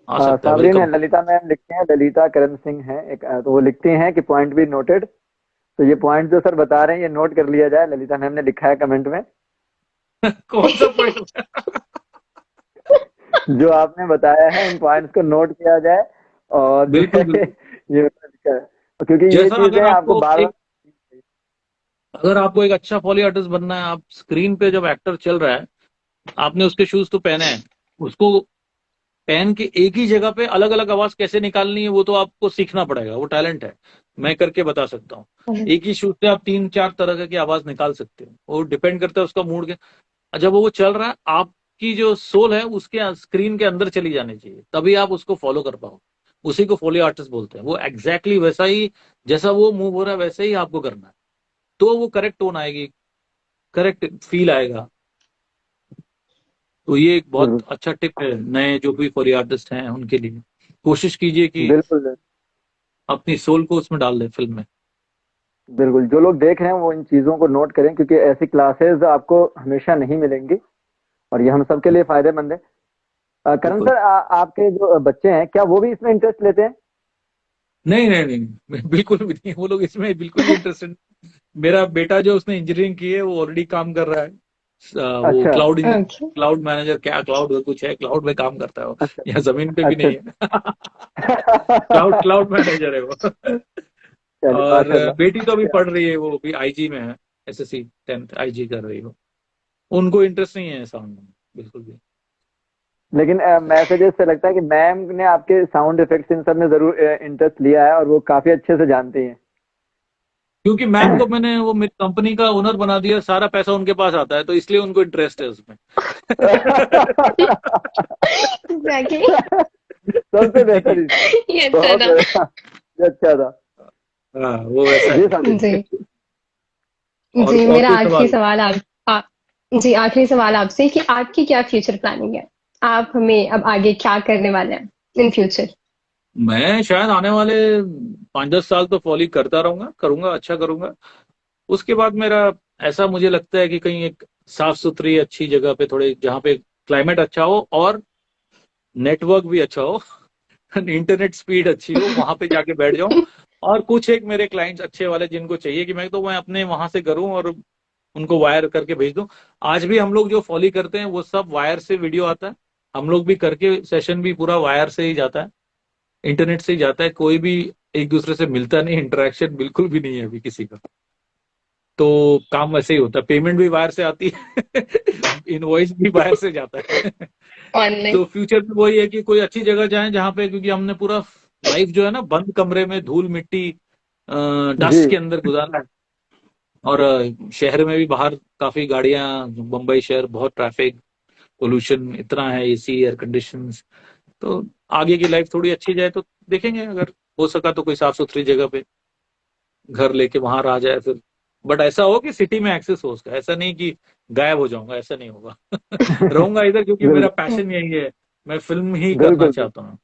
आ सकता है, साबरीन है, वेलकम। ललिता मैम लिखते हैं, ललिता करण सिंह है एक, तो वो लिखती हैं कि पॉइंट बी नोटेड। तो ये पॉइंट जो सर बता रहे हैं ये नोट कर लिया जाए, ललिता मैम ने लिखा है कमेंट में। कौन सा पॉइंट। जो आपने बताया है इन पॉइंट्स को नोट किया जाए और जो बिल्कुल है बिल्कुल। ये क्योंकि ये जैसा चीजें आपको बार बार। अगर आपको एक अच्छा फॉली आर्टिस्ट बनना है, आप स्क्रीन पे जब एक्टर चल रहा है, आपने उसके शूज तो पहने हैं, उसको पहन के एक ही जगह पे अलग अलग आवाज कैसे निकालनी है वो तो आपको सीखना पड़ेगा, वो टैलेंट है, मैं करके बता सकता हूँ। एक ही शूट से आप 3-4 तरह की आवाज निकाल सकते हो, वो डिपेंड करता है उसका मूड के। जब वो चल रहा है, आपकी जो सोल है उसके स्क्रीन के अंदर चली जानी चाहिए, तभी आप उसको फॉलो कर पाओ। उसी को फॉली आर्टिस्ट बोलते हैं। वो एग्जैक्टली वैसा ही, जैसा वो मूव हो रहा है वैसे ही आपको करना है, तो वो करेक्ट टोन आएगी, करेक्ट फील आएगा। तो ये एक बहुत बिल्कुल अच्छा टिप है नए जो भी फॉली आर्टिस्ट हैं उनके लिए। कोशिश कीजिए कि बिल्कुल अपनी सोल को उसमें डाल दें फिल्म में। बिल्कुल, जो लोग देख रहे हैं वो इन चीजों को नोट करें क्योंकि ऐसी क्लासेस आपको हमेशा नहीं मिलेंगी और ये हम सबके लिए फायदेमंद है। करण बिल्कुल। सर, आपके जो बच्चे हैं क्या वो भी इसमें इंटरेस्ट लेते हैं? नहीं नहीं नहीं, बिल्कुल भी नहीं, वो लोग इसमें बिल्कुल भी इंटरेस्टेड। मेरा बेटा जो उसने इंजीनियरिंग की है वो ऑलरेडी काम कर रहा है। वो अच्छा cloud engineer, okay. Cloud manager, क्या क्लाउड कुछ है, क्लाउड में काम करता है वो, अच्छा यहाँ जमीन पे भी अच्छा। नहीं है। क्लाउड मैनेजर है वो। चलिए और माशाल्लाह। बेटी तो अभी पढ़ रही है, वो भी आईजी में है, एसएससी 10th आईजी कर रही हो। उनको इंटरेस्ट नहीं है साउंड में बिल्कुल भी। लेकिन मैसेजेस से लगता है कि मैम ने आपके साउंड इफेक्ट्स इन सब में जरूर इंटरेस्ट लिया है और वो काफी अच्छे से जानती हैं। क्योंकि मैम को मैंने वो मेरी कंपनी का ओनर बना दिया, सारा पैसा उनके पास आता है, तो इसलिए उनको इंटरेस्ट है उसमें। एग्जैक्टली। सबसे जी। बेहतरीन। ये अच्छा बहुत था। बढ़िया, ये अच्छा था। हाँ वो वैसा जी है। साजिद। जी और जी, और मेरा कोई आखिरी सवाल? सवाल आप जी, आखिरी सवाल आपसे कि आपकी क्या फ्यूचर प्लानिंग है? आप हमें अब आगे क्या करने वाले हैं इन फ्यूचर? मैं शायद आने वाले 5-10 साल तो फॉली करता रहूंगा, करूंगा, अच्छा करूंगा। उसके बाद मेरा ऐसा मुझे लगता है कि कहीं एक साफ सुथरी अच्छी जगह पे, थोड़े जहाँ पे क्लाइमेट अच्छा हो और नेटवर्क भी अच्छा हो, इंटरनेट स्पीड अच्छी हो, वहां पे जाके बैठ जाऊं। और कुछ एक मेरे क्लाइंट्स अच्छे वाले जिनको चाहिए कि मैं अपने वहां से करूं और उनको वायर करके भेज दूं। आज भी हम लोग जो फॉली करते हैं वो सब वायर से वीडियो आता है, हम लोग भी करके सेशन भी पूरा वायर से ही जाता है, इंटरनेट से ही जाता है। कोई भी एक दूसरे से मिलता नहीं, इंटरेक्शन बिल्कुल भी नहीं है अभी किसी का। तो काम वैसे ही होता है, पेमेंट भी वायर से आती है, इनवॉइस भी वायर से जाता है। ऑनलाइन। तो फ्यूचर में वही है कि कोई अच्छी जगह जाएं जहाँ पे, क्योंकि हमने पूरा लाइफ जो है ना बंद कमरे में धूल मिट्टी जी डस्ट के अंदर गुजारा है। और शहर में भी बाहर काफी गाड़ियां, मुंबई शहर बहुत ट्रैफिक, पोल्यूशन इतना है, एसी एयर कंडीशन। तो आगे की लाइफ थोड़ी अच्छी जाए तो देखेंगे, अगर हो सका तो कोई साफ सुथरी जगह पे घर लेके वहां रह जाए फिर। बट ऐसा हो कि सिटी में एक्सेस हो उसका, ऐसा नहीं कि गायब हो जाऊंगा, ऐसा नहीं होगा। रहूंगा इधर क्योंकि मेरा बिल्कुल पैशन यही है, मैं फिल्म ही करना बिल्कुल बिल्कुल। चाहता हूँ।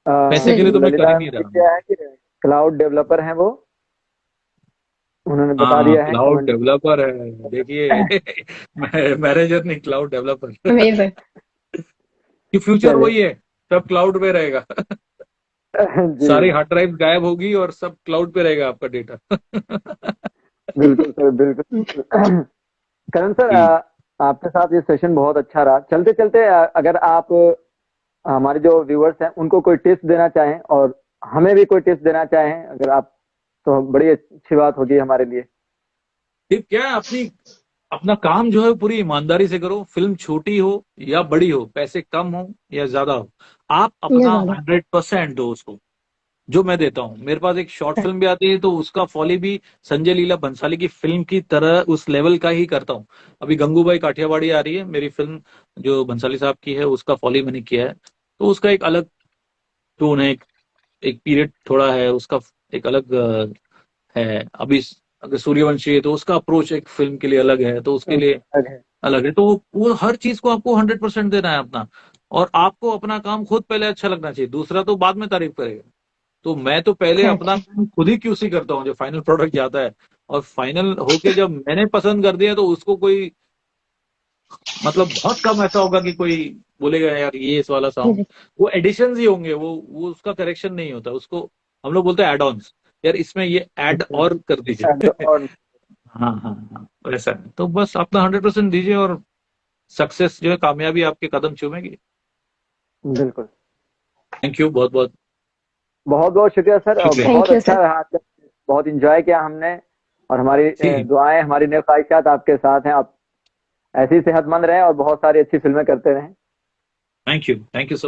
पैसे के लिए तो मैं कर ललिता ही मैम नहीं ने रहा हूँ। किया है कि क्लाउड डेवलपर हैं वो, उन्होंने बता हाँ दिया है क्लाउड कमेंट। डेवलपर है, देखिए। मैं मैनेजर नहीं, क्लाउड डेवलपर। अमेजिंग। कि फ्यूचर चलिए। वही है, सब क्लाउड पे रहेगा। जी सारी हार्ड ड्राइव गायब होगी और सब क्लाउड पे रहेगा आपका डेटा। बिल्कुल सर बिल्कुल। करण सर, जी। आपके साथ ये सेशन बहुत अच्छा रहा। चलते चलते अगर आप हमारे जो व्यूअर्स हैं उनको कोई टिप्स देना चाहें और हमें भी कोई टिप्स देना चाहें अगर आप, तो बड़ी अच्छी बात होगी हमारे लिए। टिप क्या है, अपना काम जो है पूरी ईमानदारी से करो। फिल्म छोटी हो या बड़ी हो, पैसे कम हो या ज्यादा हो, आप ये अपना ज्यादा। 100% दो उसको, जो मैं देता हूँ। मेरे पास एक शॉर्ट फिल्म भी आती है तो उसका फॉली भी संजय लीला भंसाली की फिल्म की तरह उस लेवल का ही करता हूँ। अभी गंगूबाई काठियावाड़ी आ रही है मेरी फिल्म, जो भंसाली साहब की है, उसका फॉली मैंने किया है। तो उसका एक अलग टोन है, एक पीरियड थोड़ा है उसका, एक अलग है। अभी अगर सूर्यवंशी है तो उसका अप्रोच एक फिल्म के लिए अलग है, तो उसके लिए अलग है। अलग है। तो वो हर चीज को आपको 100% देना है अपना। और आपको अपना काम खुद पहले अच्छा लगना चाहिए, दूसरा तो बाद में तारीफ करेगा। तो मैं तो पहले अपना एग्जैक्टली। काम खुद ही क्यूसी करता हूँ, जो फाइनल प्रोडक्ट जाता है। और फाइनल होके जब मैंने पसंद कर दिया तो उसको कोई, मतलब बहुत कम ऐसा होगा कि कोई बोलेगा यार ये इस वाला सॉन्ग। वो एडिशंस ही होंगे, वो उसका करेक्शन नहीं होता उसको। हम लोग बोलते हैं एड ऑन्स, यार इसमें ये ऐड और कर दीजिए। और हाँ हाँ हाँ, वैसा है। तो बस अपना 100% दीजिए और सक्सेस जो है, कामयाबी आपके कदम चूमेगी। बिल्कुल। थैंक यू, बहुत बहुत बहुत बहुत शुक्रिया सर, और शुक्रिया। बहुत Thank you, अच्छा sir. रहा आपका, बहुत इंजॉय किया हमने, और हमारी जी। दुआएं, हमारी नेक ख्वाहिशात आपके साथ हैं। आप ऐसे ही सेहतमंद रहें और बहुत सारी अच्छी फिल्में करते रहें। Thank you so